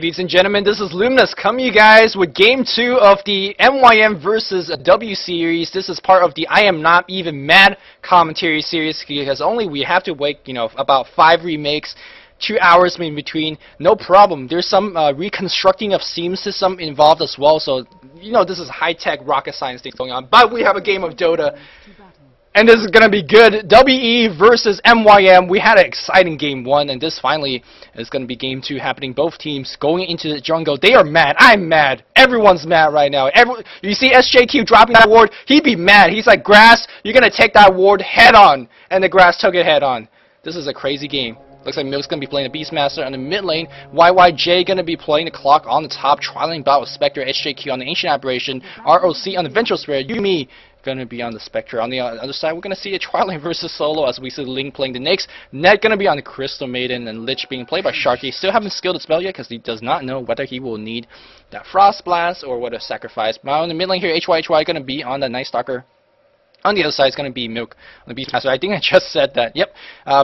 Ladies and gentlemen, this is Luminous coming you guys with Game 2 of the MYM versus W series. This is part of the I Am Not Even Mad commentary series because only we have to wait, about 5 remakes, 2 hours in between. No problem. There's some reconstructing of Steam system involved as well, so this is high-tech rocket science things going on. But we have a game of Dota. And this is going to be good. WE versus MYM. We had an exciting game 1, and this finally is going to be game 2 happening. Both teams going into the jungle. They are mad. I'm mad. Everyone's mad right now. You see SJQ dropping that ward. He'd be mad. He's like, Grass, you're going to take that ward head on. And the Grass took it head on. This is a crazy game. Looks like Milk's going to be playing the Beastmaster on the mid lane. YYJ going to be playing the Clock on the top. Trialing bout with Spectre. SJQ on the Ancient Aberration. ROC on the Vengeful Spirit. Yumi going to be on the Spectre. On the other side, we're going to see a Twilight versus Solo as we see Link playing the Nyx. Net going to be on the Crystal Maiden, and Lich being played by Sharky. Still haven't skilled the spell yet because he does not know whether he will need that Frost Blast or whether Sacrifice. But on the mid lane here, HY going to be on the Night Stalker. On the other side is going to be Milk on the Beastmaster. I think I just said that. Yep.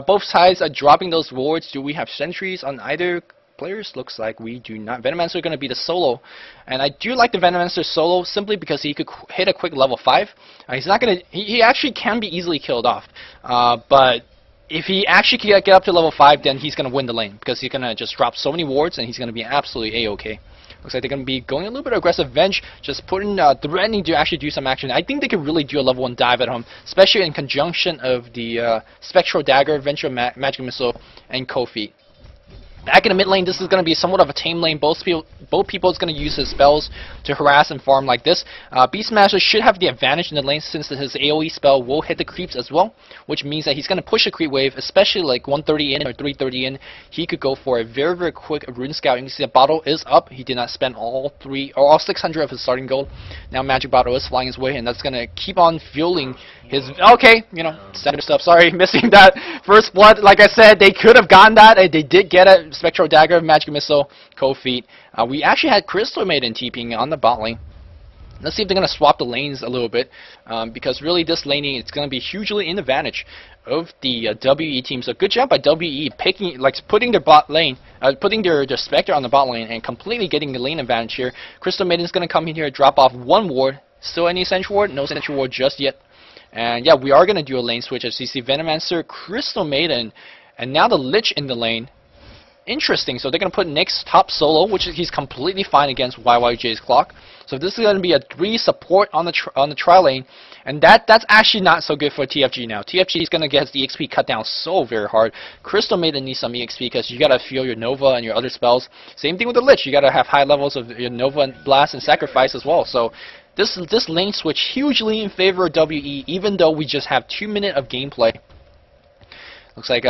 Both sides are dropping those wards. Do we have sentries on either players? Looks like we do not. Venomancer going to be the solo, and I do like the Venomancer solo simply because he could hit a quick level 5. He's not going to. He actually can be easily killed off, but if he actually can get up to level 5, then he's going to win the lane because he's going to just drop so many wards and he's going to be absolutely a-okay. Looks like they're going to be going a little bit aggressive. Venge just putting threatening to actually do some action. I think they could really do a level 1 dive at home, especially in conjunction of the Spectral Dagger, Vengeful Magic Missile, and Kofi. Back in the mid lane, this is going to be somewhat of a tame lane. Both people is going to use his spells to harass and farm like this. Beastmaster should have the advantage in the lane since his AoE spell will hit the creeps as well, which means that he's going to push a creep wave, especially like 130 in or 330 in. He could go for a very, very quick Rune Scout. You can see the bottle is up. He did not spend all 600 of his starting gold. Now Magic Bottle is flying his way, and that's going to keep on fueling his... Okay, standard stuff. Sorry, missing that first blood. Like I said, they could have gotten that. They did get it. Spectral Dagger, Magic Missile, Kofi. We actually had Crystal Maiden TPing on the bot lane. Let's see if they're going to swap the lanes a little bit, because really this laning is going to be hugely in advantage of the WE team. So good job by WE putting their bot lane, putting their Spectre on the bot lane and completely getting the lane advantage here. Crystal Maiden's going to come in here, drop off 1 ward. Still any Sentry Ward? No Sentry Ward just yet. And yeah, we are going to do a lane switch as you see Venomancer, Crystal Maiden, and now the Lich in the lane. Interesting. So they're going to put Nyx top solo, which he's completely fine against YYJ's Clock. So this is going to be a 3 support on the tri lane, and that's actually not so good for TFG now. TFG is going to get the XP cut down so very hard. Crystal Maiden needs some EXP because you got to feel your Nova and your other spells. Same thing with the Lich. You got to have high levels of your Nova and Blast and Sacrifice as well. So this lane switch hugely in favor of WE, even though we just have 2 minutes of gameplay. Looks like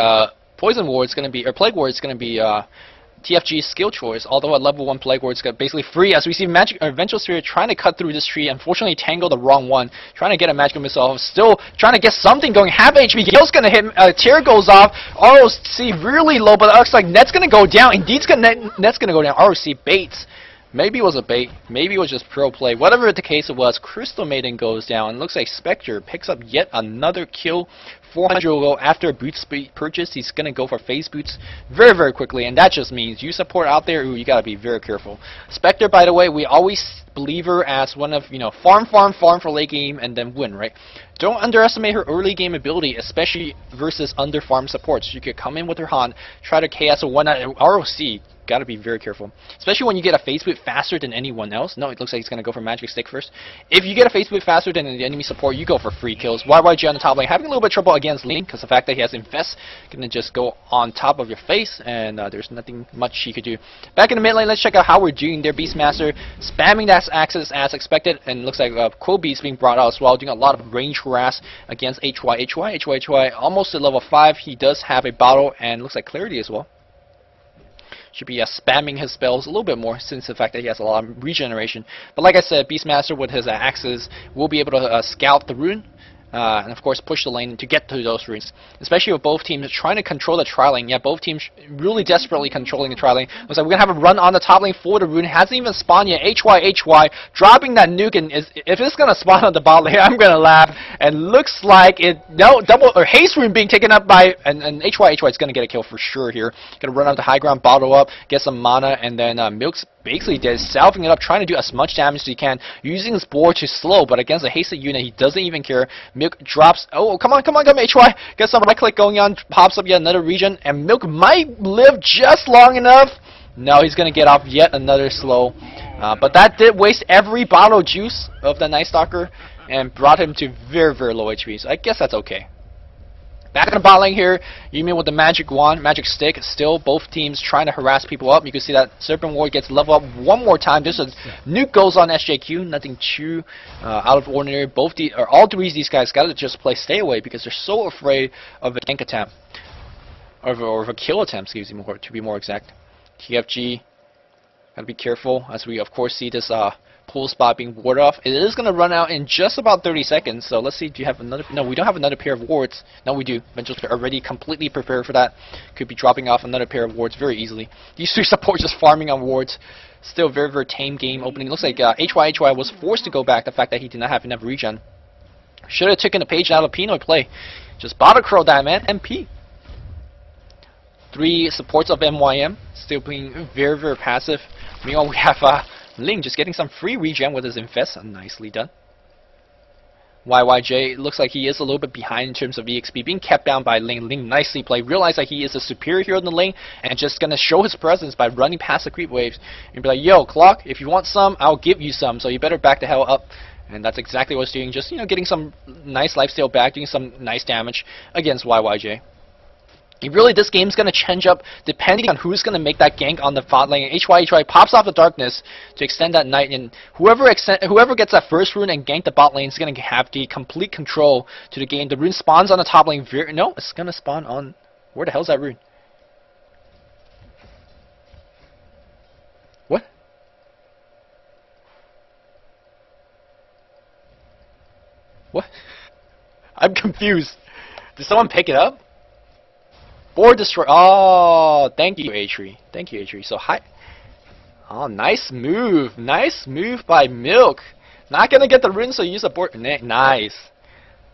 Poison Ward is going to be, or Plague Ward is going to be TFG's skill choice, although at level 1 Plague Ward is basically free, as we see Vengeful Spirit trying to cut through this tree, unfortunately tangle the wrong one, trying to get a Magical Missile, still trying to get something going, half HP, Gale's going to hit, Tear goes off, ROC really low, but it looks like Net's going to go down, indeed Net's going to go down, ROC baits. Maybe it was a bait, maybe it was just pro play, whatever the case it was, Crystal Maiden goes down, and looks like Spectre picks up yet another kill. 400 will go after a boot speed purchase. He's going to go for phase boots very, very quickly, and that just means you support out there, ooh, you got to be very careful. Spectre, by the way, we always believe her as one of, farm for late game and then win, right? Don't underestimate her early game ability, especially versus under farm supports. She could come in with her Han, try to KS a 1 ROC. Gotta be very careful, especially when you get a phase boot faster than anyone else. No, it looks like he's gonna go for Magic Stick first. If you get a phase boot faster than the enemy support, you go for free kills. YYJ on the top lane having a little bit of trouble against Lean because the fact that he has Infest gonna just go on top of your face, and there's nothing much he could do. Back in the mid lane, let's check out how we're doing there. Beastmaster spamming that access as expected, and looks like Quillbee's being brought out as well, doing a lot of range harass against HY almost at level 5. He does have a bottle and looks like Clarity as well. Should be spamming his spells a little bit more since the fact that he has a lot of regeneration. But like I said, Beastmaster with his axes will be able to scout the rune and of course push the lane to get to those runes. Especially with both teams trying to control the tri lane. Yeah, both teams really desperately controlling the tri lane. Looks like we're gonna have a run on the top lane for the rune. Hasn't even spawned yet. HY dropping that nuke, and if it's gonna spawn on the bot lane, I'm gonna laugh. And looks like it double or haste rune being taken up by and HY is gonna get a kill for sure here. Gonna run up the high ground, bottle up, get some mana, and then Milk's basically dead, salving it up, trying to do as much damage as he can, using his board to slow, but against a hasted unit, he doesn't even care. Milk drops, oh, come on, HY, get some right click going on, pops up yet another region, and Milk might live just long enough. No, he's going to get off yet another slow, but that did waste every bottle of juice of the Night Stalker, and brought him to very, very low HP, so I guess that's okay. Back in the bot lane here, Yumin with the magic wand, magic stick. Still, both teams trying to harass people up. You can see that Serpent Ward gets leveled up one more time. Just a nuke goes on SJQ. Nothing too out of ordinary. All three of these guys got to just play stay away because they're so afraid of a gank attempt, or of a kill attempt. Excuse me, to be more exact. TFG, gotta be careful as we of course see this pool spot being warded off. It is going to run out in just about 30 seconds, so let's see, do you have another? No, we don't have another pair of wards. No, we do. Vengeance already completely prepared for that. Could be dropping off another pair of wards very easily. These three supports just farming on wards. Still very, very tame game opening. Looks like HY was forced to go back, the fact that he did not have enough regen. Should have taken a page out of Pinoy play. Just bottle crow that, man. MP. Three supports of MYM, still being very, very passive. Meanwhile, we have Ling just getting some free regen with his Infest. Nicely done. YYJ looks like he is a little bit behind in terms of EXP, being kept down by Ling. Ling nicely played. Realize that he is a superior hero in the lane, and just gonna show his presence by running past the creep waves and be like, "Yo, Clock, if you want some, I'll give you some. So you better back the hell up." And that's exactly what he's doing. Just getting some nice lifesteal back, doing some nice damage against YYJ. Really, this game's going to change up depending on who's going to make that gank on the bot lane. HY pops off the darkness to extend that night, and whoever gets that first rune and gank the bot lane is going to have the complete control to the game. The rune spawns on the top lane. No, it's going to spawn on... Where the hell's that rune? What? What? I'm confused. Did someone pick it up? Board destroy. Oh, thank you, Atri. Thank you, Atri. So hi. Oh, nice move. Nice move by Milk. Not gonna get the rune, so use a board. Nice.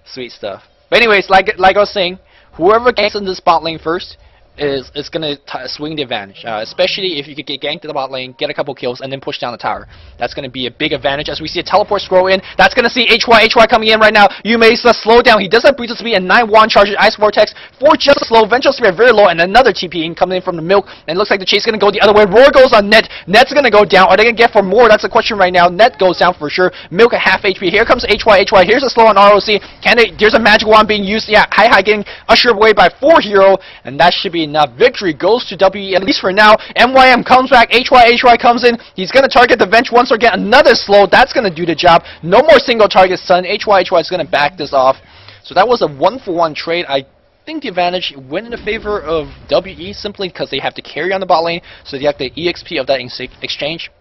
Sweet stuff. But anyways, like I was saying, whoever ganks in this bot lane first is going to swing the advantage, especially if you could get ganked in the bot lane, get a couple kills, and then push down the tower. That's going to be a big advantage as we see a teleport scroll in. That's going to see HY coming in right now. You may slow down. He does have Breach of Speed and 9-1 charges, Ice Vortex for just slow. Vengeful Spirit very low, and another TP coming in from the Milk. And it looks like the chase is going to go the other way. Roar goes on Net. Net's going to go down. Are they going to get for more? That's the question right now. Net goes down for sure. Milk at half HP. Here comes HY. Here's a slow on ROC. There's a magic wand being used. Yeah, Hi getting ushered away by 4 hero, and that should be enough. Victory goes to WE, at least for now. MYM comes back. HY comes in. He's going to target the Venge once again. Another slow. That's going to do the job. No more single targets, son. HY is going to back this off. So that was a 1-for-1 trade. I think the advantage went in the favor of WE simply because they have to carry on the bot lane, so they have the EXP of that exchange.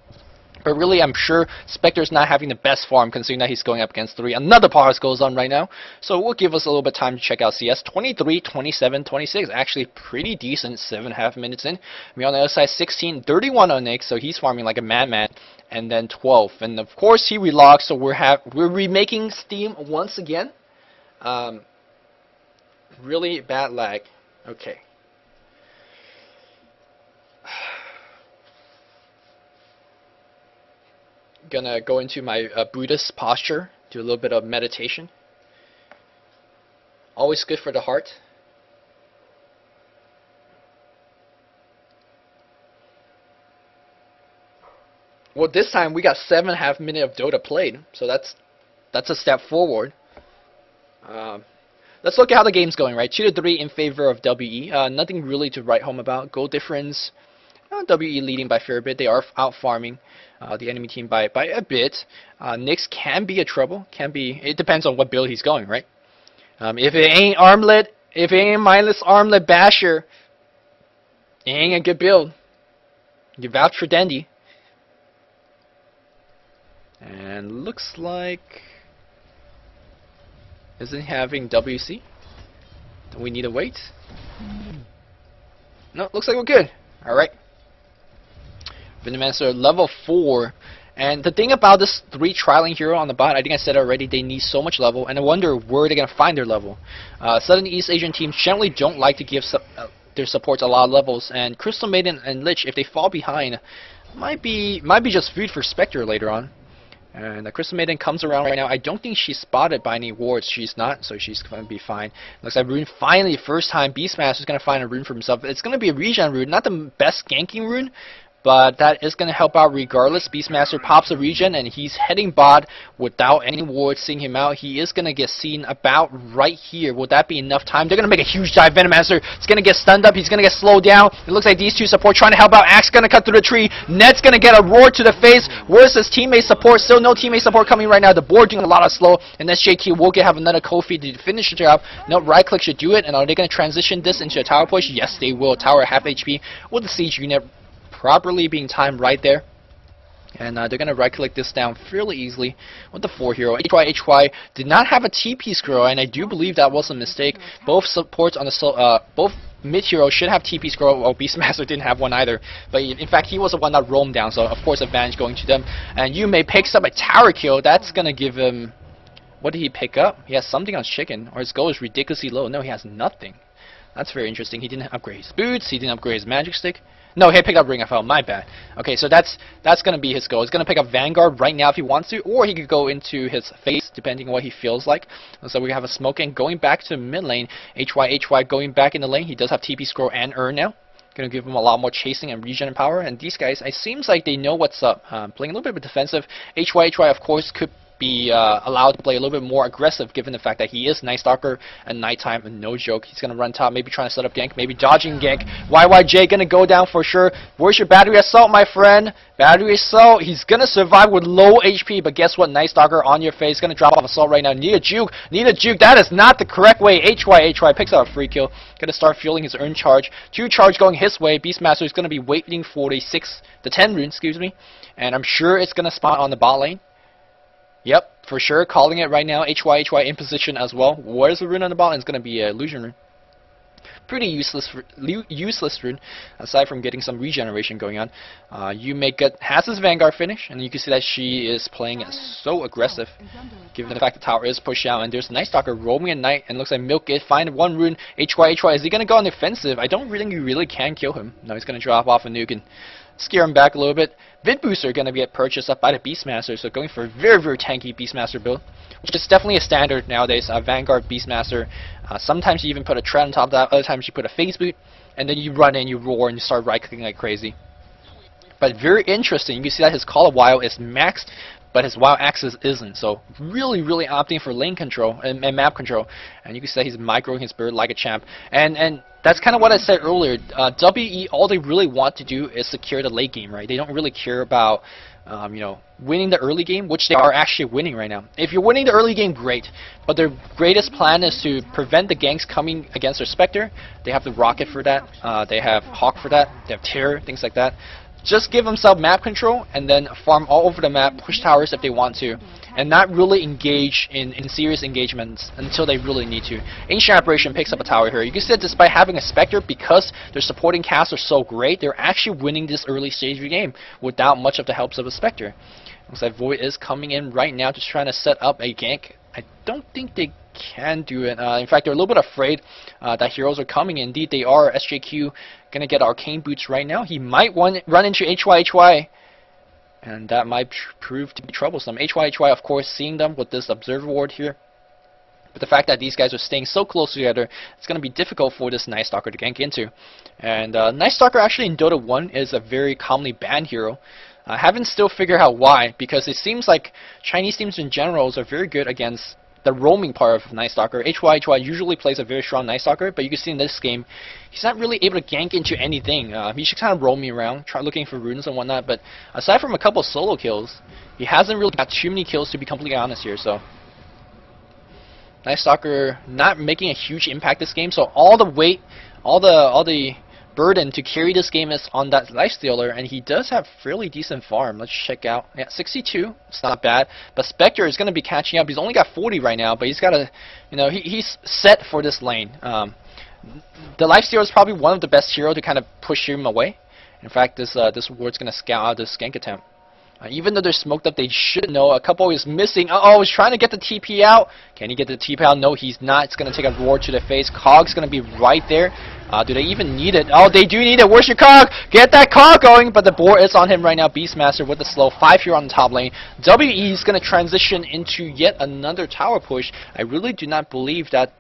But really, I'm sure Spectre's not having the best farm considering that he's going up against 3. Another pause goes on right now. So we'll give us a little bit of time to check out CS. 23, 27, 26. Actually pretty decent. 7.5 minutes in. Me on the other side, 16, 31 on Nick. So he's farming like a madman. And then 12. And of course he relogs. So we're remaking Steam once again. Really bad lag. Okay. Gonna go into my Buddhist posture, do a little bit of meditation. Always good for the heart. Well, this time we got 7.5 minutes of Dota played, so that's a step forward. Let's look at how the game's going, right? 2-3 in favor of WE. Nothing really to write home about. Goal difference, WE leading by a fair bit. They are out farming the enemy team by a bit. Nyx can be a trouble. It depends on what build he's going, right? If it ain't armlet, if it ain't mindless armlet basher, it ain't a good build. You vouch for Dendy. And looks like Isn't he having WC? Do we need to wait? No, looks like we're good. Alright. Venomancer level 4. And the thing about this 3 trialing hero on the bot, I think I said already, they need so much level, and I wonder where they're going to find their level. Southern East Asian teams generally don't like to give their supports a lot of levels, and Crystal Maiden and Lich, if they fall behind, might be just food for Spectre later on. And the Crystal Maiden comes around right now. I don't think she's spotted by any wards. She's not, so she's going to be fine. Looks like Rune finally, first time, Beastmaster is going to find a rune for himself. It's going to be a regen rune, not the best ganking rune, but that is going to help out regardless. Beastmaster pops a regen, and he's heading bot without any wards seeing him out. He is going to get seen about right here. Will that be enough time? They're going to make a huge dive. Venomancer is going to get stunned up. He's going to get slowed down. It looks like these two support trying to help out. Axe going to cut through the tree. Ned's going to get a roar to the face. Where's his teammate support? Still no teammate support coming right now. The board doing a lot of slow, and SJQ will have another Kofi to finish the job. No, right click should do it. And are they going to transition this into a tower push? Yes, they will. Tower at half HP with the siege unit properly being timed right there. And they're going to right click this down fairly easily with the 4 hero. HY did not have a TP scroll, and I do believe that was a mistake. Both supports on the both mid heroes should have TP scroll. Well, Beastmaster didn't have one either, but in fact he was the one that roamed down, so of course advantage going to them. And Yume picks up a tower kill. That's going to give him, what did he pick up? He has something on chicken, or his goal is ridiculously low. No, he has nothing. That's very interesting. He didn't upgrade his boots, he didn't upgrade his magic stick. No, he picked up Ring of Hell, my bad. Okay, so that's going to be his goal. He's going to pick up Vanguard right now if he wants to, or he could go into his face, depending on what he feels like. So we have a smoke, and going back to mid lane, HY going back in the lane. He does have TP scroll and Urn now. Going to give him a lot more chasing and regen power, and these guys, it seems like they know what's up. Playing a little bit of a defensive. HY of course could be allowed to play a little bit more aggressive given the fact that he is Night Stalker and nighttime, and no joke. He's going to run top, maybe trying to set up gank, maybe dodging gank. YYJ going to go down for sure. Where's your battery assault, my friend? Battery assault. He's going to survive with low HP, but guess what? Night Stalker on your face. Going to drop off assault right now. Need a juke. Need a juke. That is not the correct way. HY picks out a free kill. Going to start fueling his Urn charge. 2 charge going his way. Beastmaster is going to be waiting for the 10 rune, excuse me. And I'm sure it's going to spawn on the bot lane. Yep, for sure. Calling it right now. HY in position as well. Where's the rune on the bot? It's going to be a illusion rune. Pretty useless rune, aside from getting some regeneration going on. Yume has his Vanguard finish, and you can see that she is playing so aggressive, given the fact the tower is pushed out, and there's a Night Stalker roaming at night, and looks like Milk it, find 1 rune. HY, is he going to go on the offensive? I don't think you really can kill him. No, he's going to drop off a nuke and scare him back a little bit. Vid Booster going to get purchased up by the Beastmaster, so going for a very, very tanky Beastmaster build, which is definitely a standard nowadays. Vanguard, Beastmaster. Sometimes you even put a tread on top of that, other times you put a phase boot, and then you run in, you roar, and you start right-clicking like crazy. But very interesting, you can see that his Call of Wild is maxed, but his Wild Axis isn't, so really, really opting for lane control and map control. And you can see that he's microing his bird like a champ. And that's kind of what I said earlier. WE, all they really want to do is secure the late game, right? They don't really care about you know, winning the early game, which they are actually winning right now. If you're winning the early game, great. But their greatest plan is to prevent the ganks coming against their Spectre. They have the Rocket for that. They have Hawk for that. They have Terror, things like that. Just give themselves map control and then farm all over the map, push towers if they want to, and not really engage in serious engagements until they really need to. Ancient Aberration picks up a tower here. You can see that despite having a Spectre, because their supporting casts are so great, they're actually winning this early stage of the game without much of the helps of a Spectre. Looks like Void is coming in right now just trying to set up a gank. I don't think they can do it. In fact, they're a little bit afraid that heroes are coming. Indeed, they are. SJQ going to get Arcane Boots right now. He might run into HY, and that might prove to be troublesome. HY, of course, seeing them with this Observer Ward here. But the fact that these guys are staying so close together, it's going to be difficult for this Night Stalker to gank into. And Night Stalker actually in Dota 1 is a very commonly banned hero. I haven't still figured out why, because it seems like Chinese teams in general are very good against the roaming part of Night Stalker. HY usually plays a very strong Night Stalker, but you can see in this game, he's not really able to gank into anything. He's just kind of roaming around, looking for runes and whatnot, but aside from a couple of solo kills, he hasn't really got too many kills, to be completely honest here, so Night Stalker not making a huge impact this game, so all the weight, all the burden to carry this game is on that Lifestealer, and he does have fairly decent farm. Let's check out. Yeah, 62. It's not bad. But Spectre is going to be catching up. He's only got 40 right now, but he's got a, you know, he's set for this lane. The Lifestealer is probably one of the best hero to kind of push him away. In fact, this ward's going to scout out this gank attempt. Even though they're smoked up, they should know. A couple is missing. Uh-oh, he's trying to get the TP out. Can he get the TP out? No, he's not. It's going to take a ward to the face. Cog's going to be right there. Do they even need it? Oh, they do need it. Where's your Cog? Get that Cog going. But the board is on him right now. Beastmaster with the slow. 5 here on the top lane. WE is going to transition into yet another tower push. I really do not believe that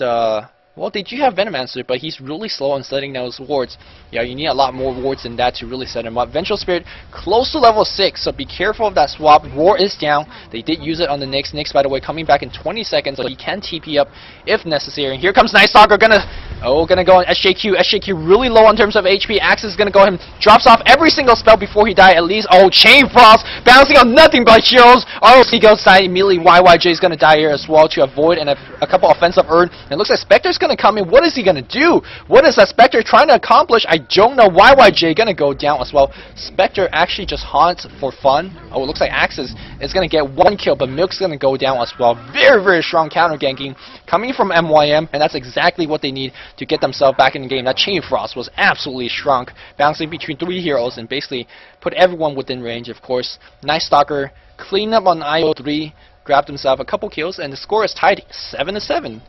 well, they do have Venomancer, but he's really slow on setting those wards. Yeah, you need a lot more wards than that to really set him up. Vengeful Spirit close to level 6, so be careful of that swap. Roar is down. They did use it on the Nyx. Nyx, by the way, coming back in 20 seconds, so he can TP up if necessary. And here comes Night Stalker, gonna go on SJQ. SJQ really low in terms of HP. Axe is gonna go ahead and drops off every single spell before he dies at least. Oh, Chain Frost, bouncing on nothing but heroes. ROC goes side immediately. YYJ is gonna die here as well to avoid and a couple offensive earn. And it looks like Spectre's gonna come in. What is he gonna do? What is that Spectre trying to accomplish? I don't know. YYJ gonna go down as well. Spectre actually just haunts for fun. Oh, it looks like Axis is gonna get 1 kill, but Milk's gonna go down as well. Very, very strong counter ganking coming from MYM, and that's exactly what they need to get themselves back in the game. That Chain Frost was absolutely strong, bouncing between 3 heroes and basically put everyone within range. Of course, Night Stalker cleaned up on IO3, grabbed himself a couple kills, and the score is tied 7-7.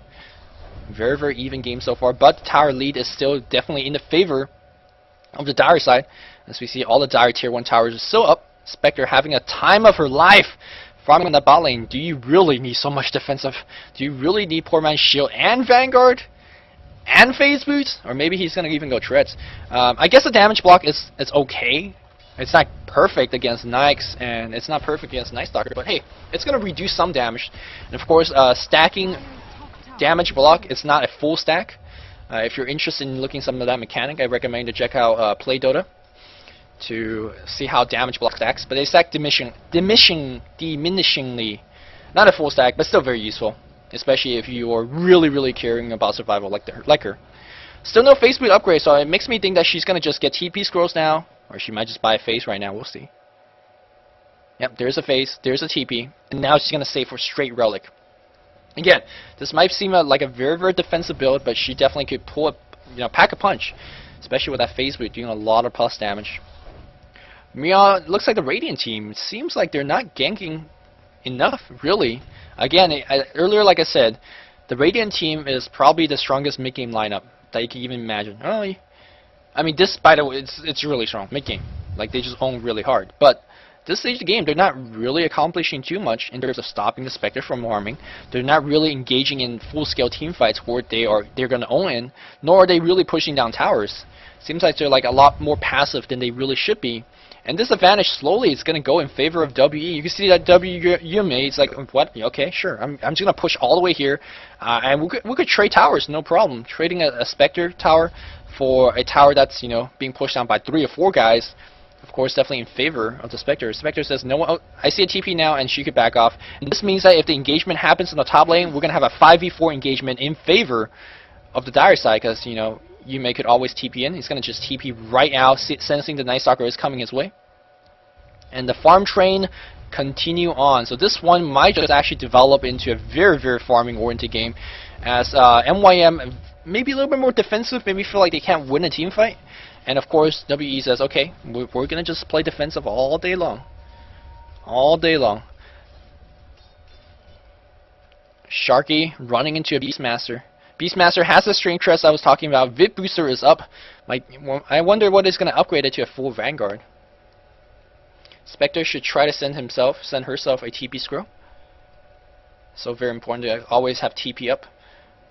Very, very even game so far, but the tower lead is still definitely in the favor of the Dire side. As we see, all the Dire tier 1 towers are still up. Spectre having a time of her life farming on the bot lane. Do you really need so much defensive? Do you really need poor man's shield and Vanguard and phase boots? Or maybe he's going to even go treads. I guess the damage block is okay. It's not perfect against Nyx, and it's not perfect against Night Stalker, but hey, it's going to reduce some damage. And of course, stacking damage block, it's not a full stack. If you're interested in looking some of that mechanic, I recommend to check out Play Dota to see how damage block stacks. But they stack diminishingly. Not a full stack, but still very useful, especially if you are really, really caring about survival like her. Still no face boot upgrade, so it makes me think that she's gonna just get TP scrolls now, or she might just buy a face right now. We'll see. Yep, there's a face, there's a TP, and now she's gonna save for straight relic. Again, this might seem like a very, very defensive build, but she definitely could pull up, pack a punch, especially with that phase boot doing a lot of plus damage. Meow, looks like the Radiant team, it seems like they're not ganking enough, really. Again, earlier, like I said, the Radiant team is probably the strongest mid-game lineup that you can even imagine. I mean, this, by the way, it's really strong mid-game. Like, they just own really hard. But this stage of the game, they're not really accomplishing too much in terms of stopping the Spectre from farming. They're not really engaging in full-scale team fights where they're going to own in, nor are they really pushing down towers. Seems like they're like a lot more passive than they really should be. And this advantage slowly is going to go in favor of WE. You can see that WE is like, what? Okay, sure. I'm just going to push all the way here. And we could trade towers, no problem. Trading a Spectre tower for a tower that's, being pushed down by 3 or 4 guys, of course, definitely in favor of the Spectre. Spectre says, no, oh, I see a TP now, and she could back off. And this means that if the engagement happens in the top lane, we're going to have a 5v4 engagement in favor of the Dire side, because, Yume could always TP in. He's going to just TP right out, sensing the Night Stalker is coming his way. And the farm train continue on. So this one might just actually develop into a very, very farming-oriented game, as MYM maybe a little bit more defensive, maybe feel like they can't win a team fight. And of course, WE says, okay, we're going to just play defensive all day long. All day long. Sharky running into a Beastmaster. Beastmaster has the Strength Crest I was talking about. Vip Booster is up. I wonder what is going to upgrade it to a full Vanguard. Spectre should try to send herself a TP scroll. So very important to always have TP up.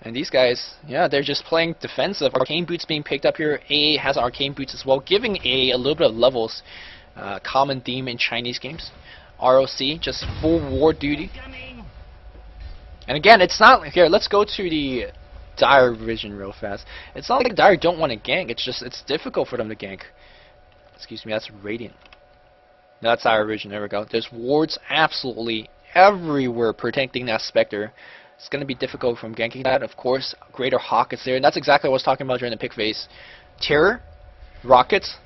And these guys, yeah, they're just playing defensive. Arcane Boots being picked up here. AA has Arcane Boots as well, giving AA a little bit of levels. Common theme in Chinese games. ROC, just full war duty. And again, it's not here. Let's go to the Dire vision real fast. It's not like Dire don't want to gank. It's difficult for them to gank. Excuse me, that's Radiant. No, that's Dire vision. There we go. There's wards absolutely everywhere protecting that Spectre. It's going to be difficult from ganking that. Of course, Greater Hawk is there, and that's exactly what I was talking about during the pick phase. Terror, Rockets,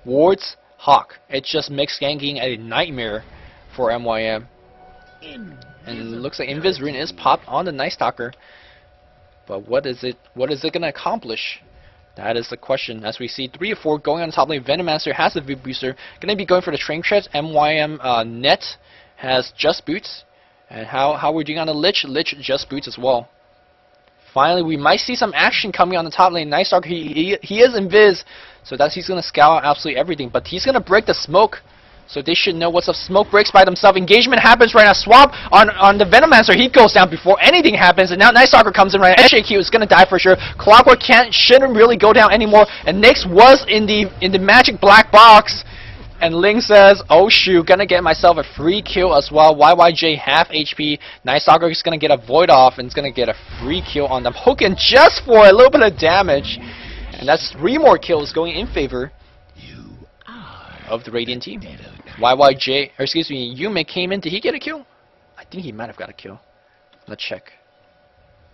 Wards, Hawk. It just makes ganking a nightmare for MYM. And it looks like Invis Rune is popped on the Night Stalker. But what is it gonna accomplish? That is the question. As we see 3 or 4 going on top lane, Venomancer has the V booster. Gonna be going for the train treads. MYM Net has just boots. And how we're doing on the Lich? Lich just boots as well. Finally, we might see some action coming on the top lane. Night Stalker, he is invis, so he's gonna scout out absolutely everything. But he's gonna break the smoke. So they should know what's up. Smoke breaks by themselves. Engagement happens right now. Swap on the Venomancer. He goes down before anything happens. And now Night Stalker comes in right now. SJQ is going to die for sure. Clockwork shouldn't really go down anymore. And Nyx was in the magic black box. And Ling says, oh shoot, gonna get myself a free kill as well. YYJ half HP. Night Stalker is gonna get a void off and it's gonna get a free kill on them. Hoken just for a little bit of damage. And that's 3 more kills going in favor of the Radiant team. YYJ, or excuse me, Yume came in. Did he get a kill? I think he might have got a kill. Let's check.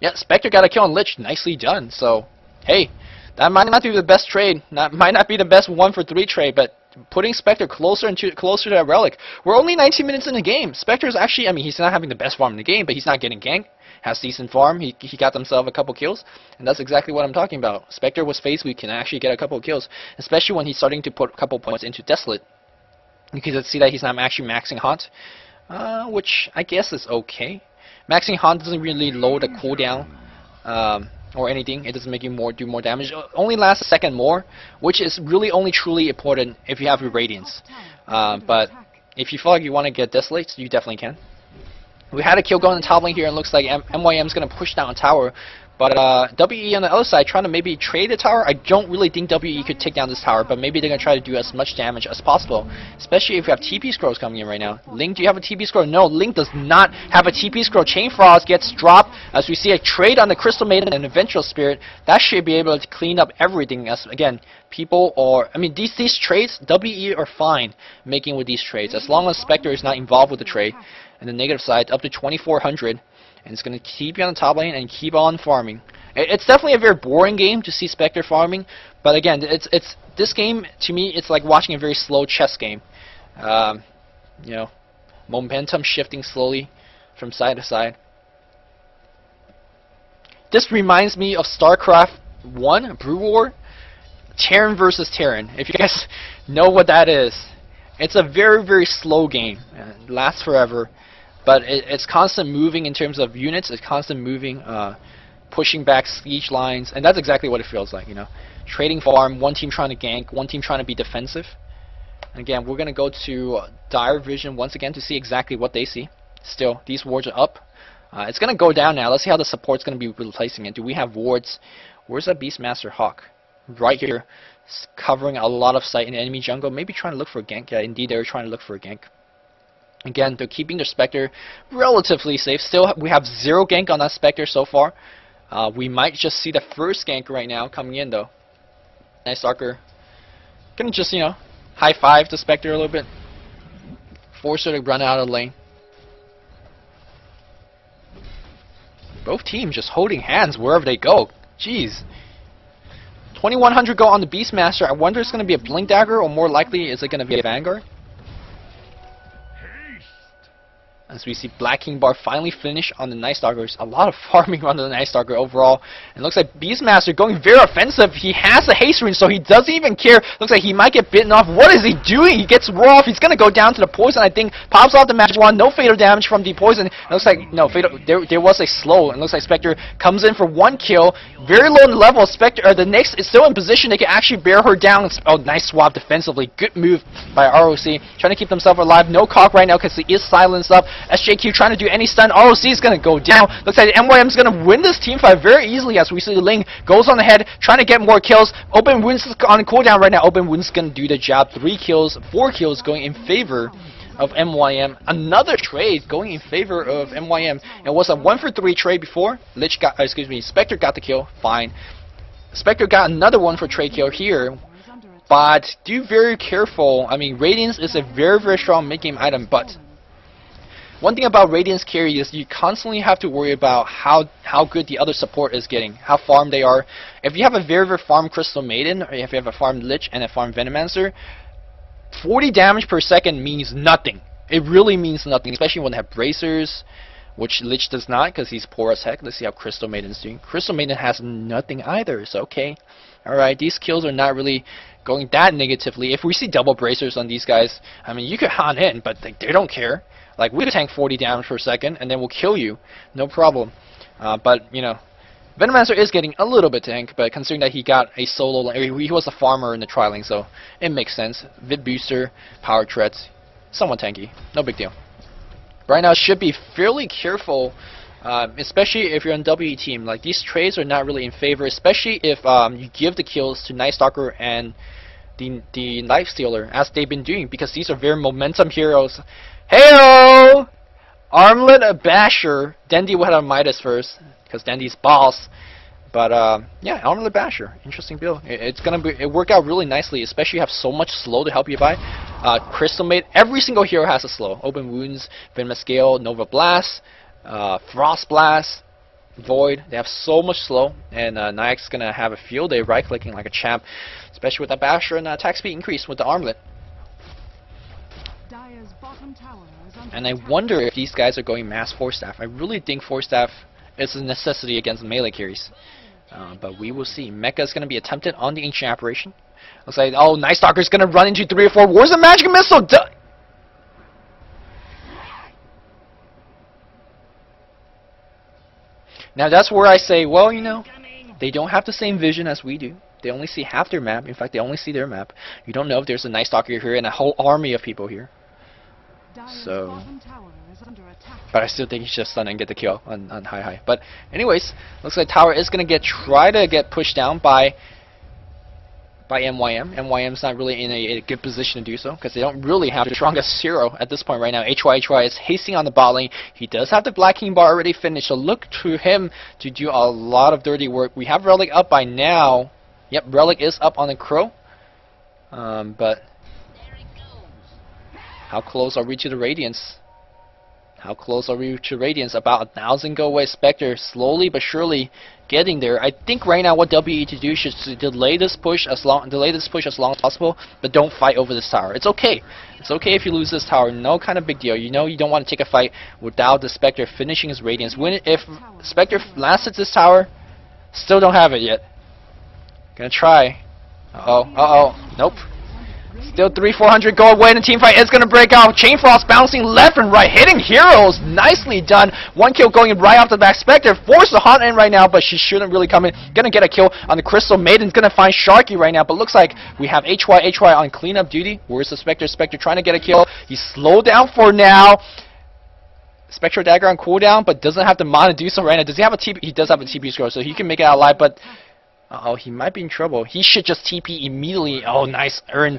Yeah, Spectre got a kill on Lich. Nicely done. So, hey, that might not be the best trade. Might not be the best 1-for-3 trade, but putting Spectre closer to that relic. We're only 19 minutes in the game. Spectre's actually, I mean, he's not having the best farm in the game, but he's not getting ganked. Has decent farm. He got himself a couple kills, and that's exactly what I'm talking about. Spectre with phase weak can actually get a couple of kills, especially when he's starting to put a couple points into Desolate. You can see that he's not actually maxing Haunt, which I guess is okay. Maxing Haunt doesn't really lower the cooldown or anything. It doesn't make you do more damage. It only lasts a second more, which is really only truly important if you have your Radiance. But if you feel like you want to get Desolate, you definitely can. We had a kill going in the top lane here, and looks like MYM is going to push down a tower. But WE on the other side trying to maybe trade the tower. I don't really think WE could take down this tower, but maybe they're going to try to do as much damage as possible. Especially if you have TP scrolls coming in right now. Link, do you have a TP scroll? No, Link does not have a TP scroll. Chain Frost gets dropped as we see a trade on the Crystal Maiden and Eventual Spirit. That should be able to clean up everything. As again, people or I mean these trades, WE are fine making with these trades as long as Spectre is not involved with the trade. And the negative side up to 2,400, and it's going to keep you on the top lane and keep on farming. It's definitely a very boring game to see Spectre farming, but again, this game to me it's like watching a very slow chess game. You know, momentum shifting slowly from side to side. This reminds me of StarCraft 1 Brew War, Terran versus Terran. If you guys know what that is, it's a very slow game. It lasts forever. But it's constant moving in terms of units. It's constant moving, pushing back siege lines, and that's exactly what it feels like. You know, trading farm, one team trying to gank, one team trying to be defensive. And again, we're gonna go to Dire Vision once again to see exactly what they see. Still, these wards are up. It's gonna go down now. Let's see how the support's gonna be replacing it. Do we have wards? Where's that Beastmaster Hawk? Right here, covering a lot of sight in the enemy jungle. Maybe trying to look for a gank. Yeah, indeed, they were trying to look for a gank. Again, they're keeping their Spectre relatively safe. Still, we have 0 gank on that Spectre so far. We might just see the first gank right now coming in, though. Night Stalker gonna just, you know, high five the Spectre a little bit. Force her to run out of the lane. Both teams just holding hands wherever they go. Jeez. 2,100 go on the Beastmaster. I wonder if it's going to be a Blink Dagger, or more likely is it going to be a Vanguard? As we see Black King Bar finally finish on the Night Stalkers. A lot of farming on the Night Stalker overall. And looks like Beastmaster going very offensive. He has a haste rune, so he doesn't even care. Looks like he might get bitten off. What is he doing? He gets raw off. He's going to go down to the poison, I think. Pops off the magic wand. No fatal damage from the poison. It looks like, no, fatal. There was a slow. And looks like Spectre comes in for 1 kill. Very low in the level. Spectre, the Nyx is still in position. They can actually bear her down. Oh, nice swap defensively. Good move by ROC. Trying to keep themselves alive. No cock right now because he is silenced up. SJQ trying to do any stun. ROC is going to go down. Looks like MYM is going to win this team fight very easily as we see Ling goes on ahead, trying to get more kills. Open Wounds is on cooldown right now. Open Wounds is going to do the job. 3 kills, 4 kills going in favor of MYM. Another trade going in favor of MYM. It was a 1-for-3 trade before. Spectre got the kill. Fine. Spectre got another 1-for-trade kill here. But do very careful. I mean, Radiance is a very strong mid-game item, but One thing about Radiant's carry is you constantly have to worry about how good the other support is getting, how farmed they are. If you have a very farmed Crystal Maiden, or if you have a farmed Lich and a farmed Venomancer, 40 damage per second means nothing. It really means nothing, especially when they have bracers, which Lich does not because he's poor as heck. Let's see how Crystal Maiden's doing. Crystal Maiden has nothing either, so okay. Alright, these kills are not really going that negatively. If we see double bracers on these guys, I mean, you could hunt in, but they don't care. Like, we could tank 40 damage per second, and then we'll kill you. No problem. But, you know, Venomancer is getting a little bit tank, but considering that he got a solo, he was a farmer in the trialing, so it makes sense. Vid Booster, Power Threats, somewhat tanky. No big deal. Right now, should be fairly careful, especially if you're on WE team. Like, these trades are not really in favor, especially if you give the kills to Night Stalker and the Lifestealer, as they've been doing, because these are very momentum heroes. Heyo! Armlet, a Basher. Dandy would have Midas first, because Dandy's boss. But yeah, Armlet Basher, interesting build. It worked out really nicely, especially you have so much slow to help you by. Crystal Maid, every single hero has a slow. Open Wounds, Venomous Gale, Nova Blast, Frost Blast, Void. They have so much slow, and Nyak's gonna have a field day right-clicking like a champ, especially with that Basher and attack speed increase with the Armlet. And I wonder if these guys are going mass Force Staff. I really think Force Staff is a necessity against melee carries. But we will see. Mecha is going to be attempted on the Ancient Apparition. Looks like, oh, Night Stalker is going to run into 3 or 4 Wars of Magic Missile! Now that's where I say, well, you know, they don't have the same vision as we do. They only see half their map. In fact, they only see their map. You don't know if there's a Night Stalker here and a whole army of people here. So, but I still think he should stun and get the kill on high. But anyways, looks like tower is gonna try to get pushed down by MYM. MYM's not really in a good position to do so because they don't really have the strongest hero at this point right now. HY is hasting on the bot lane. He does have the Black King bar already finished, so look to him to do a lot of dirty work. We have Relic up by now. Yep, Relic is up on the Crow. But how close are we to the Radiance? How close are we to Radiance? About 1,000 go away. Spectre slowly but surely getting there. I think right now what WE to do should delay this push as long as possible, but don't fight over this tower. It's okay. It's okay if you lose this tower. No kind of big deal. You know you don't want to take a fight without the Spectre finishing his Radiance. If Spectre last hits this tower, still don't have it yet. Gonna try. Nope. Still 300-400 go away, and the team fight is going to break out. Chain Frost bouncing left and right, hitting heroes. Nicely done. 1 kill going right off the back. Spectre forced to hunt in right now, but she shouldn't really come in. Going to get a kill on the Crystal Maiden's going to find Sharky right now, but looks like we have HY on cleanup duty. Where's the Spectre? Spectre trying to get a kill. He's slowed down for now. Spectral Dagger on cooldown, but doesn't have the mana to do so right now. Does he have a TP? He does have a TP score, so he can make it out alive, but uh-oh, he might be in trouble. He should just TP immediately. Oh, nice. Earn.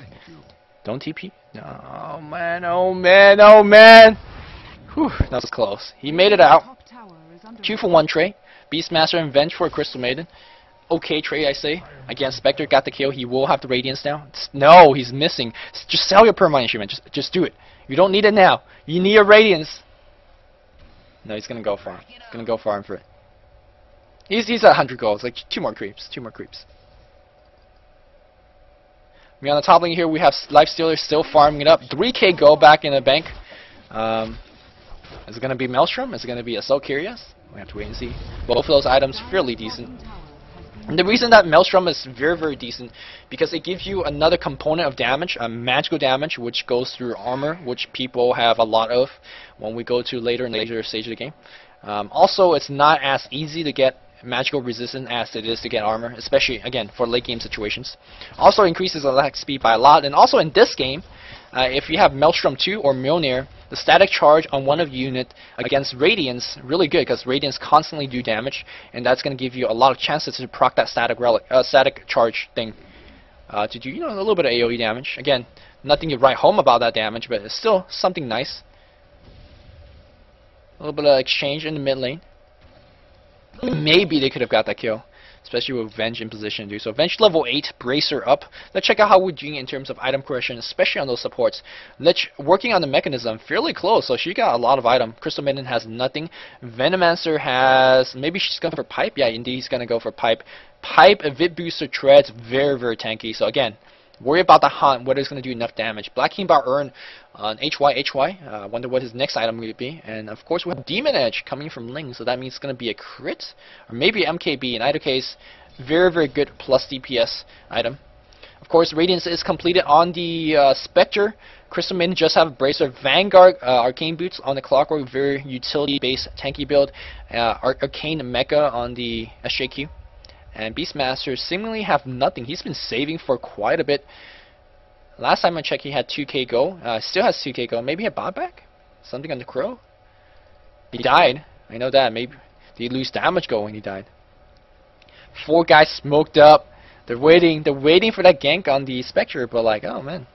Don't TP? Oh, man. Oh, man. Oh, man. Whew, that was close. He made it out. 2-for-1 trade. Beastmaster and Venge for Crystal Maiden. Okay trade, I say. Again, Spectre got the kill. He will have the Radiance now. No, he's missing. Just sell your permanent instrument. Just do it. You don't need it now. You need a Radiance. No, he's going to go farm. He's going to go farm for it. He's at 100 goals. Like, 2 more creeps. 2 more creeps. We on the top lane here, we have Lifestealer still farming it up. 3k gold back in the bank. Is it going to be Maelstrom? Is it going to be Assault Curious? We have to wait and see. Both of those items fairly decent. And the reason that Maelstrom is very decent, because it gives you another component of damage, magical damage, which goes through armor, which people have a lot of when we go to later stage of the game. Also, it's not as easy to get magical resistance as it is to get armor, especially again for late game situations. Also increases attack speed by a lot, and also in this game, if you have Maelstrom 2 or Mjolnir, the static charge on one of unit against Radiance really good because Radiance constantly do damage, and that's going to give you a lot of chances to proc that static charge thing to do a little bit of AoE damage. Again, nothing to write home about that damage, but it's still something nice. A little bit of exchange in the mid lane. Maybe they could have got that kill. especially with Venge in position to do so. Venge level 8, Bracer up. Let's check out how we're doing in terms of item progression, especially on those supports. Lich working on the mechanism, fairly close, so she got a lot of item. Crystal Maiden has nothing. Venomancer has, maybe she's going for Pipe. Yeah, indeed, he's going to go for Pipe. Pipe, Vit Booster, Treads, very, very tanky. So again, worry about the hunt, whether it's going to do enough damage. Black King Bar earn on HY. Wonder what his next item will be. And of course, we have Demon Edge coming from Ling, so that means it's going to be a crit or maybe MKB. In either case, very, very good plus DPS item. Of course, Radiance is completed on the Spectre. Crystal Maiden just have a Bracer. Vanguard, Arcane Boots on the Clockwork, very utility-based tanky build. Arcane Mecha on the SJQ. And Beastmaster seemingly have nothing. He's been saving for quite a bit. Last time I checked, he had 2k go. Still has 2k go. Maybe a bot back? Something on the Crow? He died. I know that. Maybe did he lose damage go when he died? 4 guys smoked up. They're waiting. They're waiting for that gank on the Spectre. But like, oh man,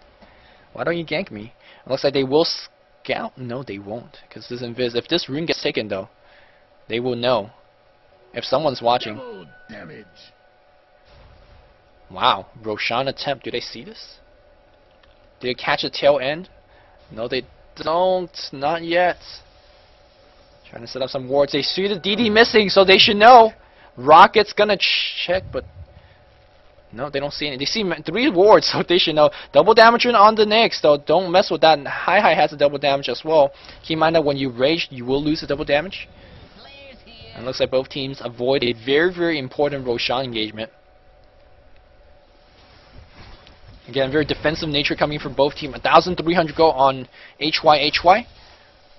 why don't you gank me? It looks like they will scout. No, they won't. Because this invis. If this rune gets taken though, they will know. If someone's watching. Damage. Wow, Roshan attempt. Do they see this? Did they catch a tail end? No, they don't. Not yet. Trying to set up some wards. They see the DD missing, so they should know. Rocket's gonna check, but no, they don't see any. They see 3 wards, so they should know. Double damage on the next, though. Don't mess with that. Hi has a double damage as well. Keep in mind that when you rage, you will lose the double damage. And looks like both teams avoid a very, very important Roshan engagement. Again, very defensive nature coming from both teams. 1,300 gold on HY.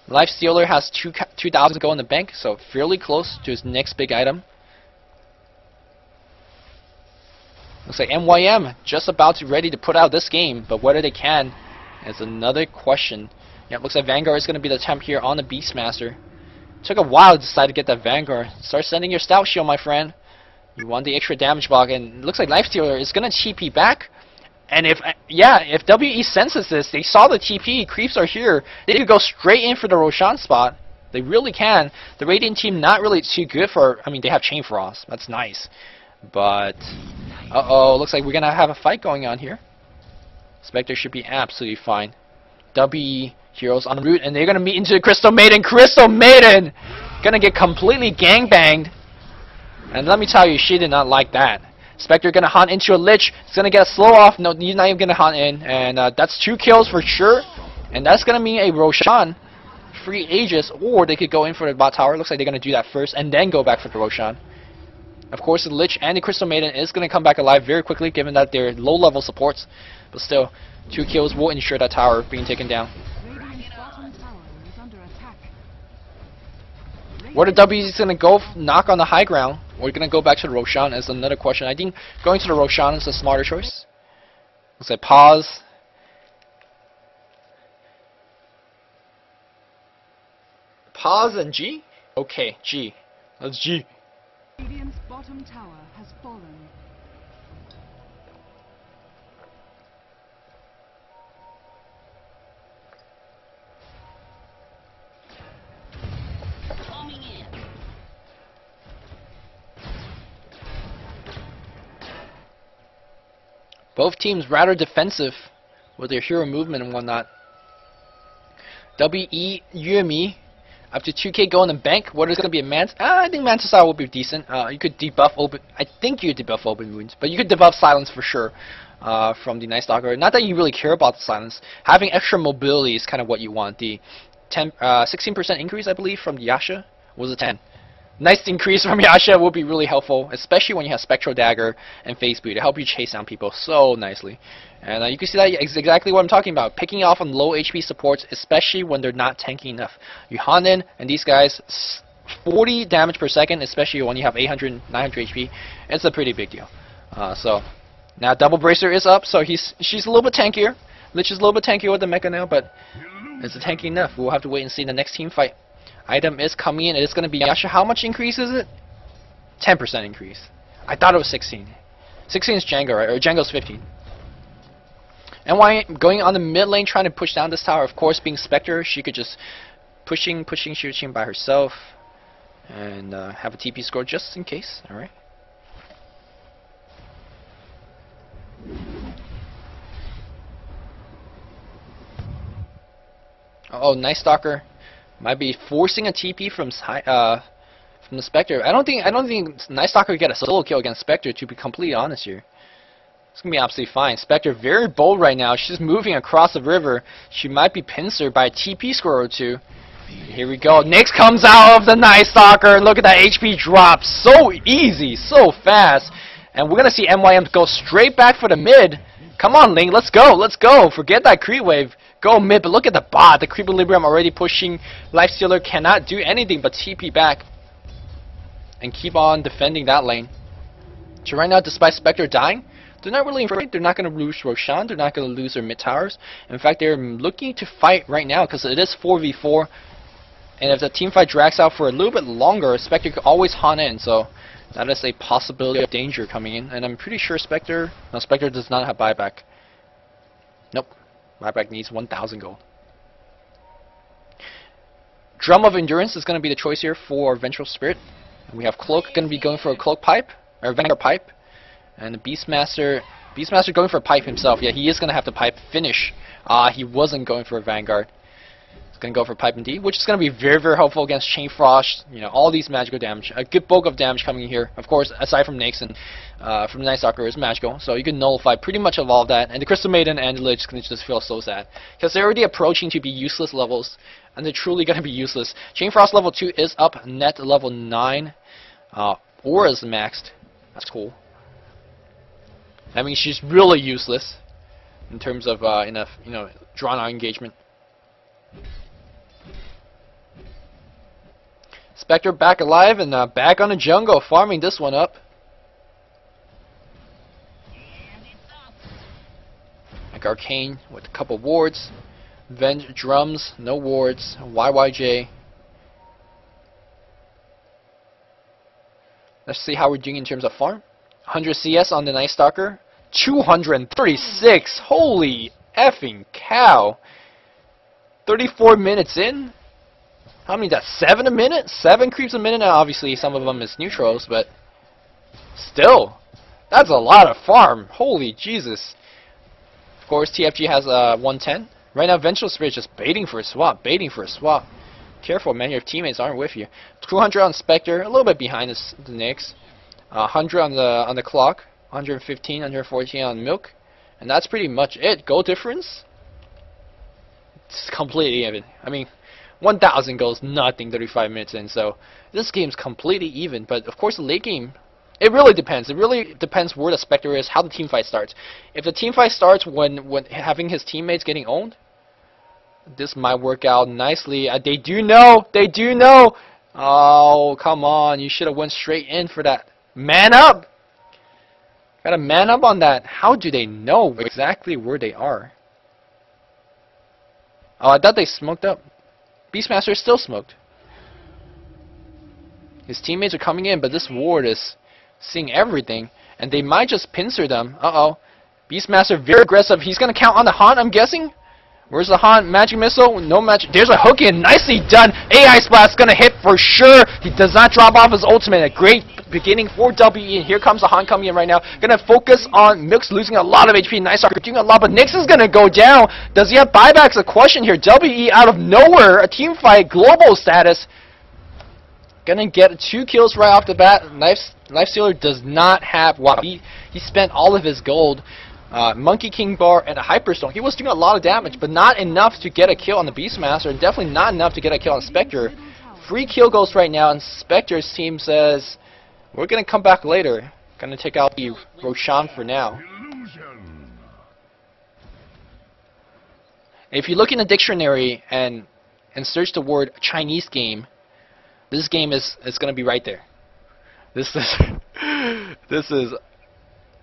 Lifestealer has 2,000 gold in the bank, so fairly close to his next big item. Looks like MYM just about ready to put out this game, but whether they can is another question. Yeah, it looks like Vanguard is going to be the attempt here on the Beastmaster. Took a while to decide to get that Vanguard. Start sending your Stout Shield, my friend. You want the extra damage block, and it looks like Lifestealer is going to TP back. And if WE senses this, they saw the TP, creeps are here, they could go straight in for the Roshan spot. They really can. The Radiant team not really too good for, I mean, they have Chain Frost. That's nice. But, looks like we're going to have a fight going on here. Spectre should be absolutely fine. WE heroes en route, and they're gonna meet into the Crystal Maiden. Crystal Maiden gonna get completely gangbanged, and let me tell you, she did not like that. Spectre gonna hunt into a Lich. It's gonna get a slow off. No, he's not even gonna hunt in, and that's 2 kills for sure. And that's gonna mean a Roshan free Aegis, or they could go in for the bot tower. Looks like they're gonna do that first, and then go back for the Roshan. Of course, the Lich and the Crystal Maiden is gonna come back alive very quickly, given that they're low-level supports. But still, 2 kills will ensure that tower being taken down. Where the W is going to go knock on the high ground, or going to go back to the Roshan is another question. I think going to the Roshan is a smarter choice. Looks like pause. Pause and G? Okay, G. Let's G. Radiant's bottom tower has fallen. Both teams rather defensive with their hero movement and whatnot. WE, UME, up to 2k go in the bank. What is going to be a Mantis? I think Mantis will be decent. You could debuff open. I think you debuff open wounds, but you could debuff silence for sure from the Night Stalker. Not that you really care about the silence. Having extra mobility is kind of what you want. The 16% increase, I believe, from Yasha was a 10. Nice increase from Yasha will be really helpful, especially when you have Spectral Dagger and Face Boot to help you chase down people so nicely. And you can see that is exactly what I'm talking about. Picking off on low HP supports, especially when they're not tanky enough. You hunt in, and these guys, 40 damage per second, especially when you have 800, 900 HP. It's a pretty big deal. So now Double Bracer is up, so she's a little bit tankier. Lich is a little bit tankier with the mecha now, but is it tanky enough? We'll have to wait and see in the next team fight. Item is coming in. It is going to be Yasha. How much increase is it? 10% increase. I thought it was 16. 16 is Django, right? Or Django's 15. MYM going on the mid lane trying to push down this tower. Of course, being Spectre, she could just pushing by herself and have a TP score just in case. Alright. Oh, Night Stalker might be forcing a TP from the Spectre. I don't think Night Stalker could get a solo kill against Spectre, to be completely honest here. It's gonna be absolutely fine. Spectre very bold right now. She's moving across the river. She might be pincered by a TP score or two. Here we go. Nyx comes out of the Night Stalker. Look at that HP drop. So easy, so fast. And we're gonna see MYM go straight back for the mid. Come on, Ling. Let's go. Let's go. Forget that creep wave. Go mid. But look at the bot. The creep equilibrium already pushing. Lifestealer cannot do anything but TP back and keep on defending that lane. So right now, despite Spectre dying, they're not really afraid. They're not going to lose Roshan. They're not going to lose their mid towers. In fact, they're looking to fight right now because it is 4v4. And if the team fight drags out for a little bit longer, Spectre could always haunt in. So that is a possibility of danger coming in. And I'm pretty sure Spectre does not have buyback. Nope. Buyback needs 1,000 gold. Drum of Endurance is going to be the choice here for Vengeful Spirit. We have Cloak going to be going for a Cloak pipe, or Vanguard pipe. And the Beastmaster going for a pipe himself. Yeah, he is going to have to pipe finish. He wasn't going for a Vanguard. He's going to go for pipe indeed, which is going to be very, very helpful against Chain Frost. You know, all these magical damage. A good bulk of damage coming in here. Of course, aside from Nyx and from the Night Stalker is magical. So you can nullify pretty much of all of that. And the Crystal Maiden and the Lich can just feel so sad. Because they're already approaching to be useless levels. And they're truly going to be useless. Chain Frost level 2 is up. Net level 9. Aura's maxed. That's cool. That means she's really useless in terms of enough, drawn out engagement. Spectre back alive and back on the jungle, farming this one up. Like Arcane with a couple wards. Venge drums, no wards. YYJ. Let's see how we're doing in terms of farm. 100 CS on the Night Stalker. 236. Holy effing cow. 34 minutes in. How many is that? 7 a minute? 7 creeps a minute? Now, obviously, some of them is neutrals, but still, that's a lot of farm. Holy Jesus. Of course, TFG has 110. Right now, Vengeful Spirit is just baiting for a swap. Careful, man. Your teammates aren't with you. 200 on Spectre, a little bit behind the Nyx. 100 on the clock. 115, 114 on Milk. And that's pretty much it. Goal difference? It's completely even. I mean, 1,000 goals, nothing 35 minutes in. So this game's completely even. But of course, the late game, it really depends. It really depends where the Spectre is, how the team fight starts. If the team fight starts when having his teammates getting owned, this might work out nicely. They do know. They do know. Oh, come on. You should have went straight in for that. Man up. Gotta man up on that. How do they know exactly where they are? Oh, I thought they smoked up. Beastmaster is still smoked. His teammates are coming in, but this ward is seeing everything. And they might just pincer them. Uh-oh. Beastmaster very aggressive. He's gonna count on the Haunt, I'm guessing. Where's the Haunt? Magic Missile? No magic. There's a hook in. Nicely done. AI Splash gonna hit for sure. He does not drop off his ultimate. A great beginning for WE. And here comes the Haunt coming in right now. Gonna focus on Milk's losing a lot of HP. Nice Stalker doing a lot, but Nyx is gonna go down. Does he have buybacks? A question here. WE out of nowhere. A team fight. Global status. Gonna get 2 kills right off the bat. Lifestealer does not have. Wow. He spent all of his gold. Monkey King Bar and a Hyperstone. He was doing a lot of damage, but not enough to get a kill on the Beastmaster, and definitely not enough to get a kill on Spectre. Free kill goes right now, and Spectre's team says, we're going to come back later. Going to take out the Roshan for now. If you look in the dictionary and search the word Chinese game, this game is going to be right there. This is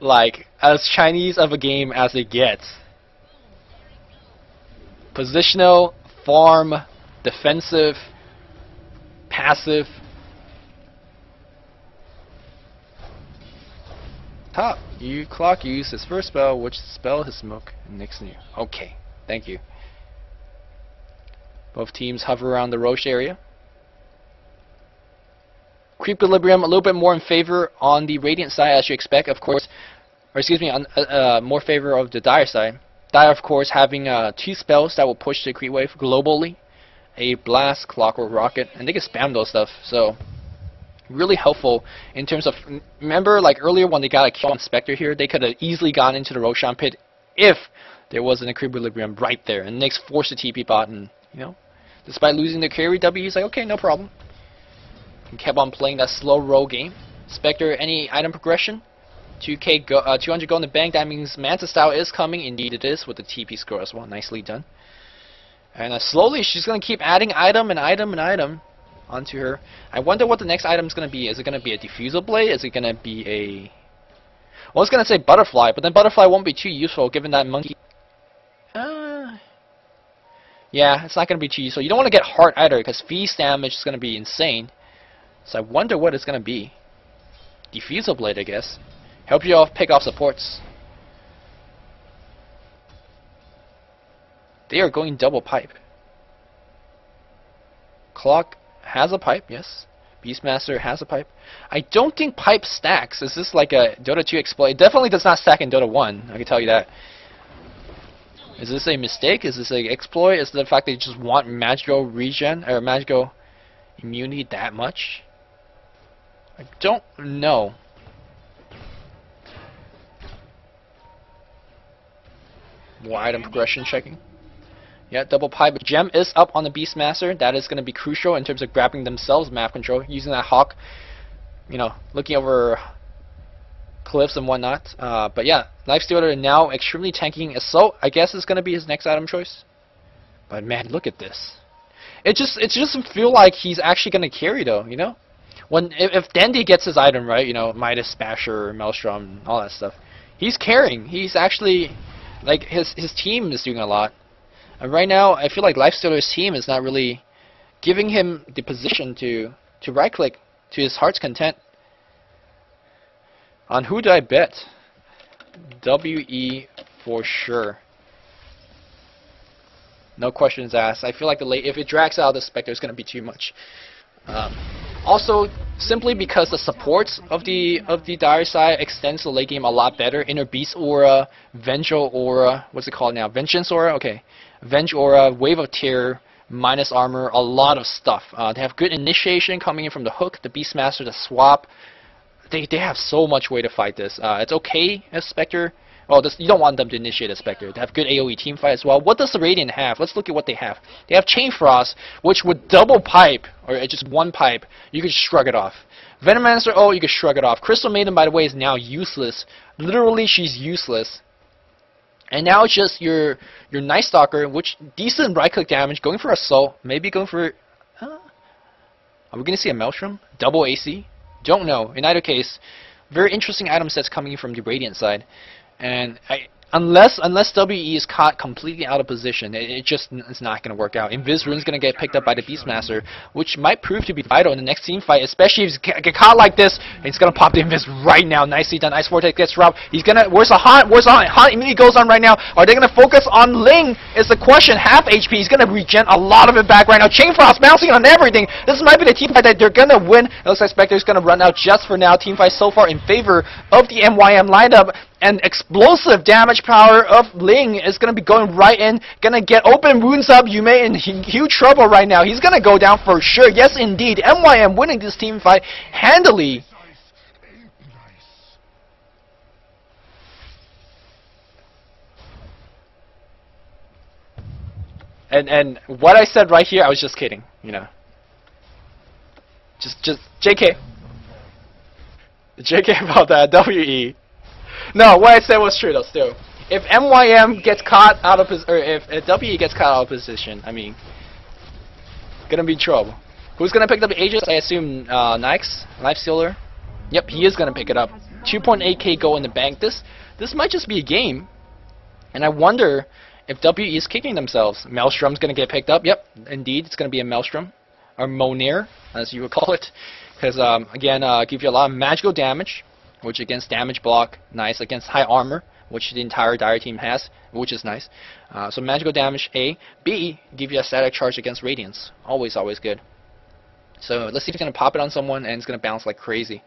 like as Chinese of a game as it gets. Positional, farm, defensive, passive. Top. Clock used his first spell, which spell his smoke Nyx knew. Okay, thank you. Both teams hover around the Roche area. Creep equilibrium a little bit more in favor on the Radiant side, as you expect, of course. Or excuse me, on more favor of the Dire side. Dire, of course, having 2 spells that will push the creep wave globally. A Blast, Clockwork Rocket, and they can spam those stuff. So really helpful in terms of, remember like earlier when they got a kill on Spectre here, they could have easily gone into the Roshan pit if there wasn't a Equilibrium right there, and Nyx forced the TP bot, and you know, despite losing the carry, W is like, okay, no problem. And kept on playing that slow roll game. Spectre, any item progression? 200 go in the bank, that means Manta Style is coming, indeed it is, with the TP score as well, nicely done. And slowly she's going to keep adding item and item and item onto her. I wonder what the next item is going to be. Is it going to be a Diffusal Blade? Is it going to be a... Well, I was going to say Butterfly, but then Butterfly won't be too useful given that Monkey... yeah, it's not going to be too useful. You don't want to get Heart either because Feast damage is going to be insane. So I wonder what it's going to be. Diffusal Blade, I guess. Help you pick off supports. They are going double pipe. Clock has a pipe, yes. Beastmaster has a pipe. I don't think pipe stacks. Is this like a Dota 2 exploit? It definitely does not stack in Dota 1, I can tell you that. Is this a mistake? Is this an exploit? Is it the fact that you just want magical regen or magical immunity that much? I don't know. More item progression checking. Yeah, double pipe. Gem is up on the Beastmaster. That is going to be crucial in terms of grabbing themselves map control, using that hawk, you know, looking over cliffs and whatnot. But yeah, Lifestealer now extremely tanking Assault. I guess is going to be his next item choice. But man, look at this. It just doesn't feel like he's actually going to carry though, you know? If Dandy gets his item right, you know, Midas, Basher, Maelstrom, all that stuff, he's carrying. He's actually, like, his team is doing a lot. And right now, I feel like Lifestealer's team is not really giving him the position to right-click to his heart's content. On who do I bet? WE for sure. No questions asked. I feel like if it drags out, the Spectre is going to be too much. Also, simply because the supports of the Dire side extends the late game a lot better. Inner Beast Aura, Vengeful Aura, what's it called now? Vengeance Aura? Okay. Venge Aura, Wave of Tear, minus armor, a lot of stuff. They have good initiation coming in from the hook, the Beastmaster, the swap. They have so much way to fight this. It's okay as Spectre. Well, you don't want them to initiate a Spectre. They have good AoE team fight as well. What does the Radiant have? Let's look at what they have. They have Chain Frost, which with double pipe, or just one pipe, you can shrug it off. Venomancer, oh, you can shrug it off. Crystal Maiden, by the way, is now useless. Literally, she's useless. And now it's just your Night Stalker, which decent right-click damage, going for Assault, maybe going for... are we going to see a Maelstrom? Double AC? Don't know. In either case, very interesting item sets coming in from the Radiant side. And unless WE is caught completely out of position, it's not going to work out. Invis Rune's going to get picked up by the Beastmaster, which might prove to be vital in the next team fight, especially if he get caught like this. He's going to pop the Invis right now. Nicely done. Ice Vortex gets robbed. He's going to... Where's the Haunt? Where's the Haunt? Haunt immediately goes on right now. Are they going to focus on Ling? Is the question. Half HP. He's going to regen a lot of it back right now. Chain Frost bouncing on everything. This might be the team fight that they're going to win. It looks like Spectre's going to run out just for now. Team fight so far in favor of the MYM lineup. And explosive damage power of Ling is going to be going right in. Going to get open wounds up. You may in huge trouble right now. He's going to go down for sure. Yes, indeed. MYM winning this team fight handily. And what I said right here, I was just kidding. You know. Just JK. JK about that. WE. No, what I said was true though. Still, if MYM gets caught out of his, or if WE gets caught out of position, I mean, gonna be trouble. Who's gonna pick up the Aegis? I assume Nyx, Lifestealer. Yep, he is gonna pick it up. 2.8k go in the bank. This might just be a game, and I wonder if WE is kicking themselves. Maelstrom's gonna get picked up. Yep, indeed, it's gonna be a Maelstrom, or Monir, as you would call it, because again, gives you a lot of magical damage. Which against damage block, nice. Against high armor, which the entire Dire team has, which is nice. So magical damage, A. B, give you a static charge against Radiance. Always good. So let's see if it's going to pop it on someone and it's going to bounce like crazy.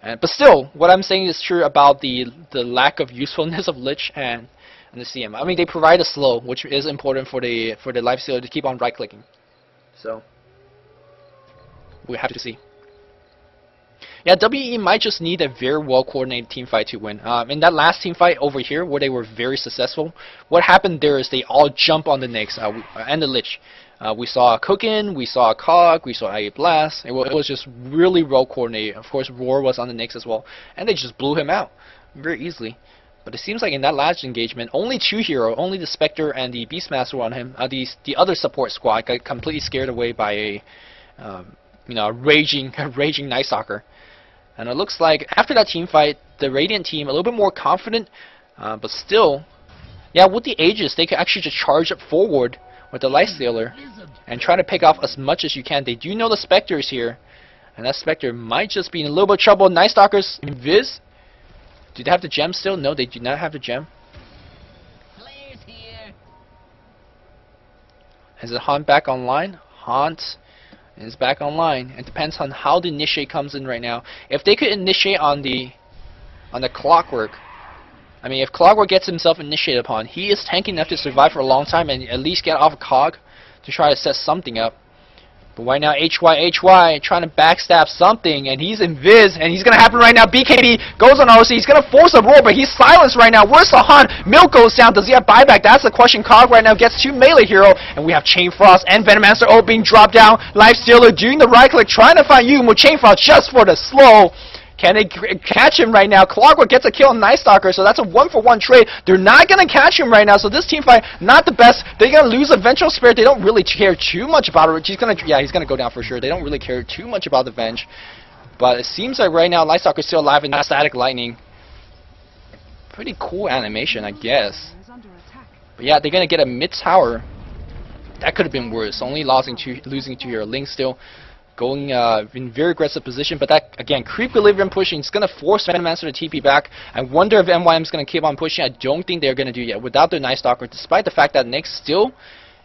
But still, what I'm saying is true about the lack of usefulness of Lich and and the CM. I mean, they provide a slow, which is important for the lifestealer to keep on right clicking. So we have to see. Yeah, WE might just need a very well coordinated team fight to win. In that last team fight over here, where they were very successful, what happened there is they all jump on the Nyx and the Lich. We saw a Cookin, we saw a Cog, we saw a Blast. It was just really well coordinated. Of course, Roar was on the Nyx as well, and they just blew him out very easily. But it seems like in that last engagement, only two heroes, only the Spectre and the Beastmaster were on him. The other support squad got completely scared away by a a raging Night Stalker. And it looks like after that team fight, the Radiant team a little bit more confident, but still, yeah, with the Aegis, they could actually just charge up forward with the Lifestealer and try to pick off as much as you can. They do know the Spectre is here, and that Spectre might just be in a little bit of trouble. Night Stalkers invis. Do they have the gem still? No, they do not have the gem. Is it Haunt back online? Haunt is back online. It depends on how the initiate comes in right now. If they could initiate on the Clockwork, I mean, if Clockwork gets himself initiated upon, he is tanky enough to survive for a long time and at least get off a Cog to try to set something up. But right now, HY trying to backstab something, and he's invis, and he's gonna happen right now. BKB goes on OC, he's gonna force a roar, but he's silenced right now. Where's the Hunt? Milk goes down, does he have buyback? That's the question. Cog right now gets 2 melee hero, and we have Chain Frost and Venomancer all being dropped down. Lifestealer doing the right click, trying to find Yum with Chain Frost just for the slow. Can they catch him right now? Clockwork gets a kill on Night Stalker, so that's a 1-for-1 trade. They're not going to catch him right now, so this team fight, not the best. They're going to lose a Vengeful Spirit. They don't really care too much about it. He's going to go down for sure. They don't really care too much about the Venge. But it seems like right now, Night Stalker's still alive in that Static Lightning. Pretty cool animation, I guess. But yeah, they're going to get a mid-tower. That could have been worse. Only losing to your Link still. Going in very aggressive position, but that, again, creep Equilibrium pushing, it's going to force Venomancer to TP back. I wonder if MYM is going to keep on pushing. I don't think they're going to do yet without their Night Stalker, despite the fact that Nyx still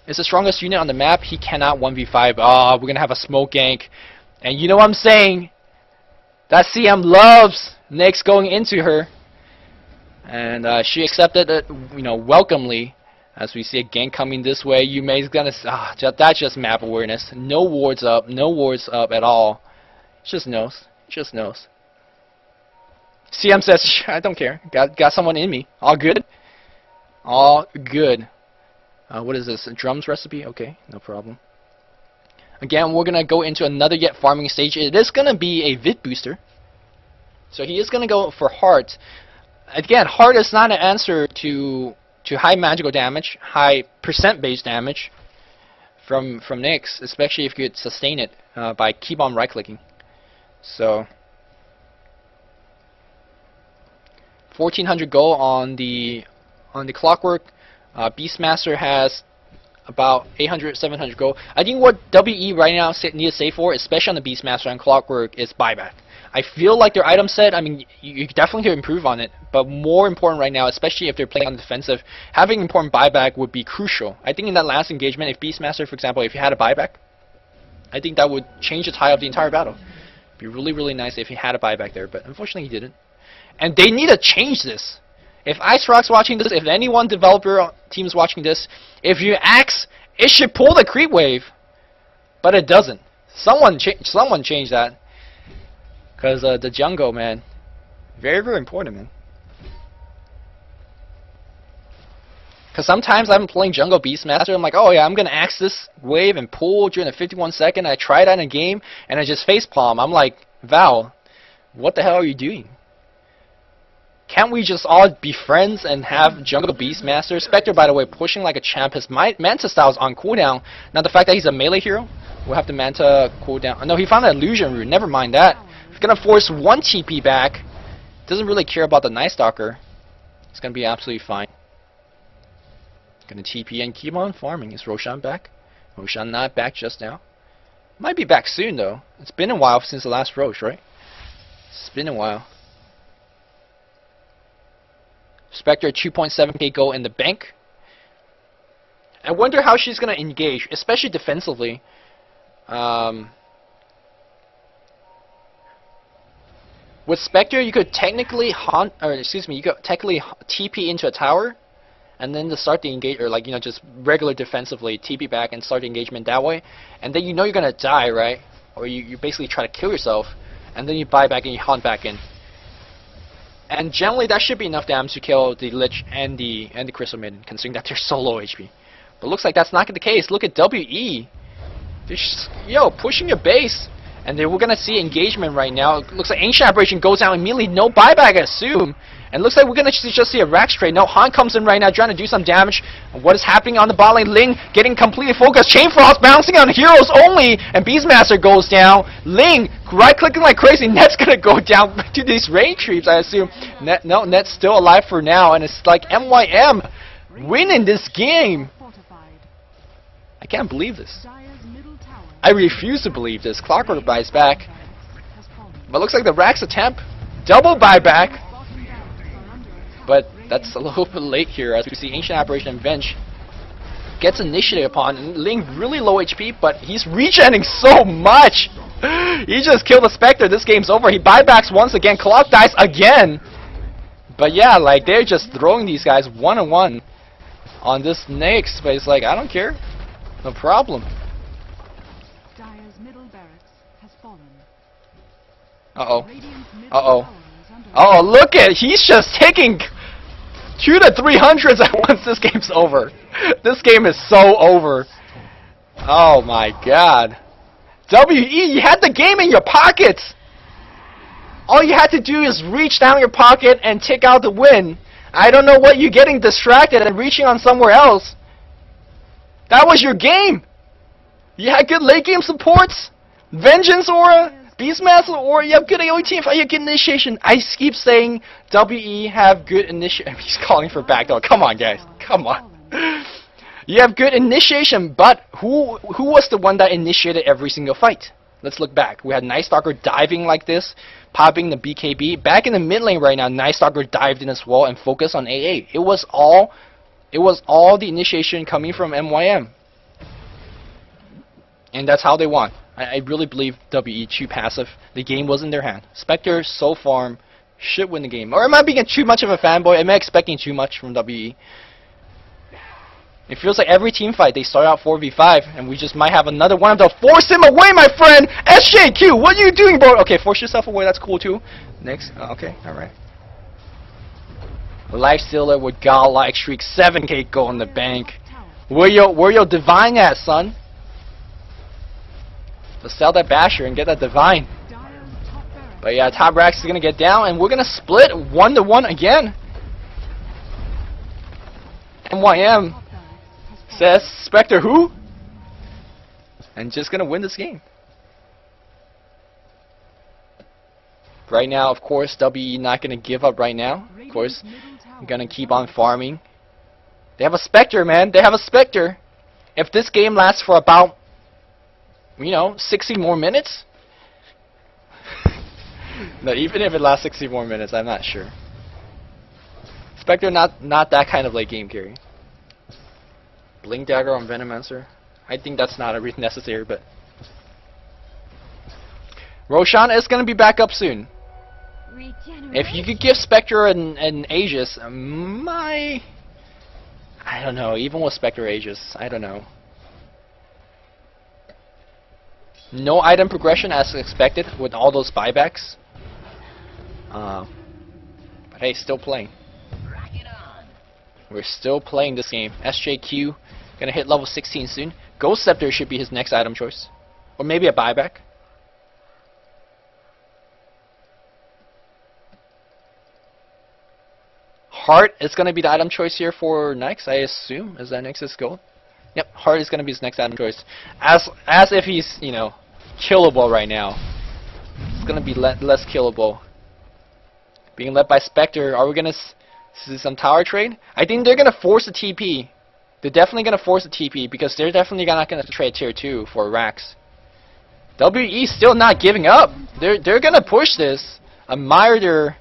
is the strongest unit on the map. He cannot 1v5. We're going to have a smoke gank. And you know what I'm saying? That CM loves Nyx going into her. And she accepted it, welcomely. As we see a gank coming this way, Yume's gonna that's just map awareness. No wards up at all. Just knows. CM says, I don't care. Got someone in me. All good. All good. What is this? A drums recipe? Okay, no problem. Again, we're gonna go into another yet farming stage. It is gonna be a Vit booster. So he is gonna go for Heart. Again, Heart is not an answer to high magical damage, high percent base damage from Nyx, especially if you could sustain it by keep on right clicking. So 1400 gold on the Clockwork. Beastmaster has about 800-700 gold. I think what WE right now need to save for, especially on the Beastmaster and Clockwork, is buyback. I feel like their item set, I mean, you definitely could improve on it, but more important right now, especially if they're playing on the defensive, having important buyback would be crucial. I think in that last engagement, if Beastmaster, for example, if he had a buyback, I think that would change the tide of the entire battle. It'd be really, really nice if he had a buyback there, but unfortunately he didn't. And they need to change this. If IceRock's watching this, if anyone developer team's watching this, if you axe, it should pull the creep wave, but it doesn't. Someone change that. Because the jungle, man, very, very important, man. Because sometimes I'm playing jungle Beastmaster, I'm like, oh yeah, I'm going to axe this wave and pull during the 51 second. I try that in a game, and I just facepalm. I'm like, Val, what the hell are you doing? Can't we just all be friends and have jungle Beastmaster? Spectre, by the way, pushing like a champ. His Manta style is on cooldown. Now the fact that he's a melee hero, we'll have the Manta cooldown. No, he found an illusion rune. Never mind that. He's gonna force 1 TP back. Doesn't really care about the Night Stalker. It's gonna be absolutely fine. Gonna TP and keep on farming. Is Roshan back? Roshan not back just now. Might be back soon though. It's been a while since the last Rosh, right? It's been a while. Spectre 2.7k gold in the bank. I wonder how she's gonna engage, especially defensively. With Spectre, you could technically TP into a tower and then to start the engage, or like, you know, just regular defensively TP back and start the engagement that way, and then you know you're gonna die, right? Or you basically try to kill yourself, and then you buy back and you hunt back in. And generally that should be enough damage to kill the Lich and the Crystal Maiden, considering that they're so low HP. But looks like that's not the case. Look at WE. They're just, yo, pushing your base. And then we're gonna see engagement right now. It looks like Ancient Aberration goes down immediately, no buyback, I assume. And looks like we're gonna just see a Rax trade. No, Han comes in right now trying to do some damage. What is happening on the bot lane? Ling getting completely focused. Chain Frost bouncing on heroes only, and Beastmaster goes down. Ling right clicking like crazy. Net's gonna go down to these rain creeps, I assume. Net's still alive for now, and it's like MYM winning this game. I can't believe this. I refuse to believe this. Clockwork buys back. But looks like the Rax attempt. Double buyback. But that's a little bit late here, as we see Ancient Aberration and Venge gets initiated upon. And Ling really low HP, but he's regenning so much. He just killed the Spectre. This game's over. He buybacks once again. Clock dies again. But yeah, like they're just throwing these guys one-on-one on this Nyx. But it's like, I don't care. No problem. Uh-oh. Uh-oh. Oh, look at, he's just taking 2 to 300s at once. This game's over. This game is so over. Oh my god. WE, you had the game in your pockets. All you had to do is reach down your pocket and take out the win. I don't know what you're getting distracted and reaching on somewhere else. That was your game. You had good late game supports. Vengeance aura. Beastmaster, or you have good AoE team, you have good initiation. I keep saying WE have good initiation. He's calling for backdoor. Come on, guys. Come on. You have good initiation, but who was the one that initiated every single fight? Let's look back. We had Night Stalker diving like this, popping the BKB. Back in the mid lane right now, Night Stalker dived in as well and focused on AA. It was all the initiation coming from MYM. And that's how they won. I really believe WE too passive. The game was in their hand. Spectre, so farm, should win the game. Or am I being too much of a fanboy? Am I expecting too much from WE? It feels like every team fight, they start out 4v5, and we just might have another one of them. Force him away, my friend! SJQ, what are you doing, bro? Okay, force yourself away, that's cool too. Next, okay, alright. Lifestealer with godlike streak, 7k go in the bank. Where your divine at, son? Let's sell that Basher and get that Divine. But yeah, top Rax is going to get down, and we're going to split 1-1 again. MYM says Spectre who? And just going to win this game. Right now, of course, WE not going to give up right now. Of course, going to keep on farming. They have a Spectre, man. They have a Spectre. If this game lasts for about, you know, 60 more minutes? No, even if it lasts 60 more minutes, I'm not sure. Spectre not that kind of late game carry. Blink Dagger on Venomancer. I think that's not really necessary, but Roshan is gonna be back up soon. If you could give Spectre an Aegis, I don't know, even with Spectre Aegis, I don't know. No item progression as expected with all those buybacks. But hey, still playing. We're still playing this game. SJQ gonna hit level 16 soon. Ghost Scepter should be his next item choice. Or maybe a buyback. Heart is gonna be the item choice here for Nyx, I assume. Is that Nyx's goal? Yep, Heart is gonna be his next item choice. As if he's, you know, killable right now. It's gonna be less killable. Being led by Spectre. Are we gonna see some tower trade? I think they're gonna force a TP. They're definitely gonna force a TP because they're definitely not gonna trade tier 2 for Rax. WE still not giving up. They're gonna push this. Admire their.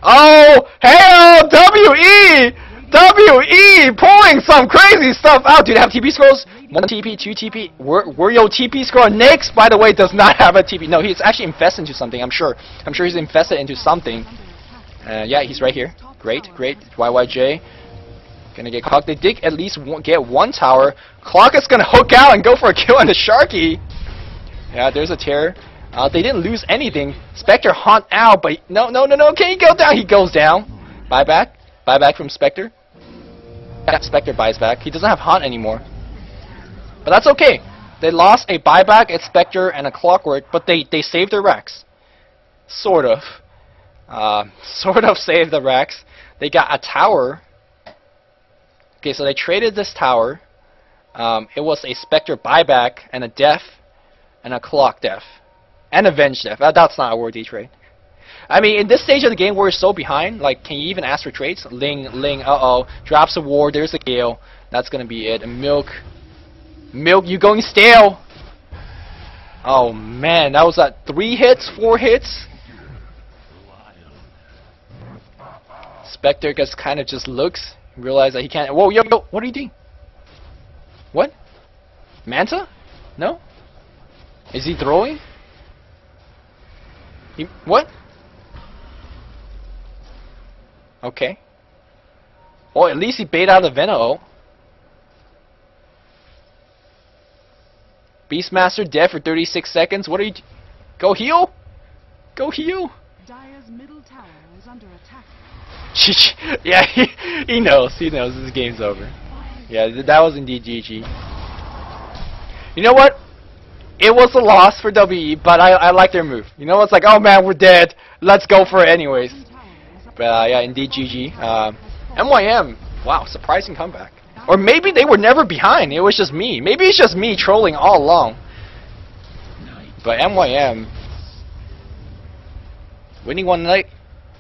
Oh, hey, WE! WE pulling some crazy stuff out. Do they have TP scrolls? 1 TP, 2 TP. Were your TP scroll? Nyx, by the way, does not have a TP. No, he's actually infested into something. I'm sure he's infested into something. Yeah, he's right here. Great. YYJ. Gonna get clocked. They did at least get one tower. Clock is gonna hook out and go for a kill on the Sharky. Yeah, there's a tear. They didn't lose anything. Spectre haunt out, but no. Can he go down? He goes down. Buyback. Buyback from Spectre. Yeah, Spectre buys back. He doesn't have haunt anymore. But that's okay. They lost a buyback, a Spectre, and a Clockwork, but they saved their Rex. Sort of. Sort of saved the Rex. They got a tower. Okay, so they traded this tower. It was a Spectre buyback and a Death and a Clock Death. And a Venge Death. That's not a worthy trade. I mean, in this stage of the game, we're so behind. Like, can you even ask for trades? Ling, uh-oh. Drops a ward. There's a Gale. That's going to be it. And Milk, you going stale. Oh, man. That was 3 hits? 4 hits? Spectre just kind of just looks. Realize that he can't. Whoa, yo, what are you doing? What? Manta? No? Is he throwing? What? Okay. Well, at least he bait out the Venom. Beastmaster dead for 36 seconds. What are you? Go heal? Go heal? Dire's middle tower is under attack. Yeah, he knows. He knows this game's over. Yeah, that was indeed GG. You know what? It was a loss for WE, but I like their move. You know, it's like, oh man, we're dead. Let's go for it anyways. But yeah, indeed GG. MYM, wow, surprising comeback. Or maybe they were never behind. It was just me. Maybe it's just me trolling all along. But MYM winning one night.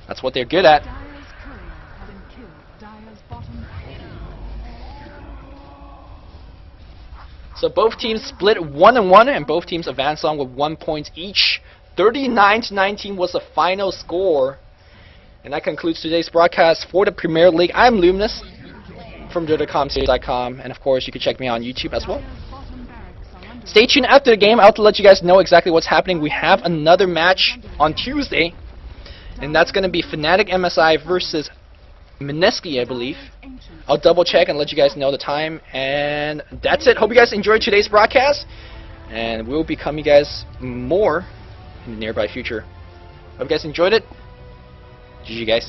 That's what they're good at. Dire's courier has been killed. Dire's bottom. So both teams split 1-1, and both teams advanced on with 1 point each. 39-19 was the final score. And that concludes today's broadcast for the Premier League. I'm Luminous from JodoComSeries.com, and of course you can check me on YouTube as well. Stay tuned after the game. I'll let you guys know exactly what's happening. We have another match on Tuesday, and that's going to be Fnatic MSI versus Mineski, I believe. I'll double check and let you guys know the time. And that's it. Hope you guys enjoyed today's broadcast, and we'll be coming you guys more in the nearby future. Hope you guys enjoyed it. GG guys.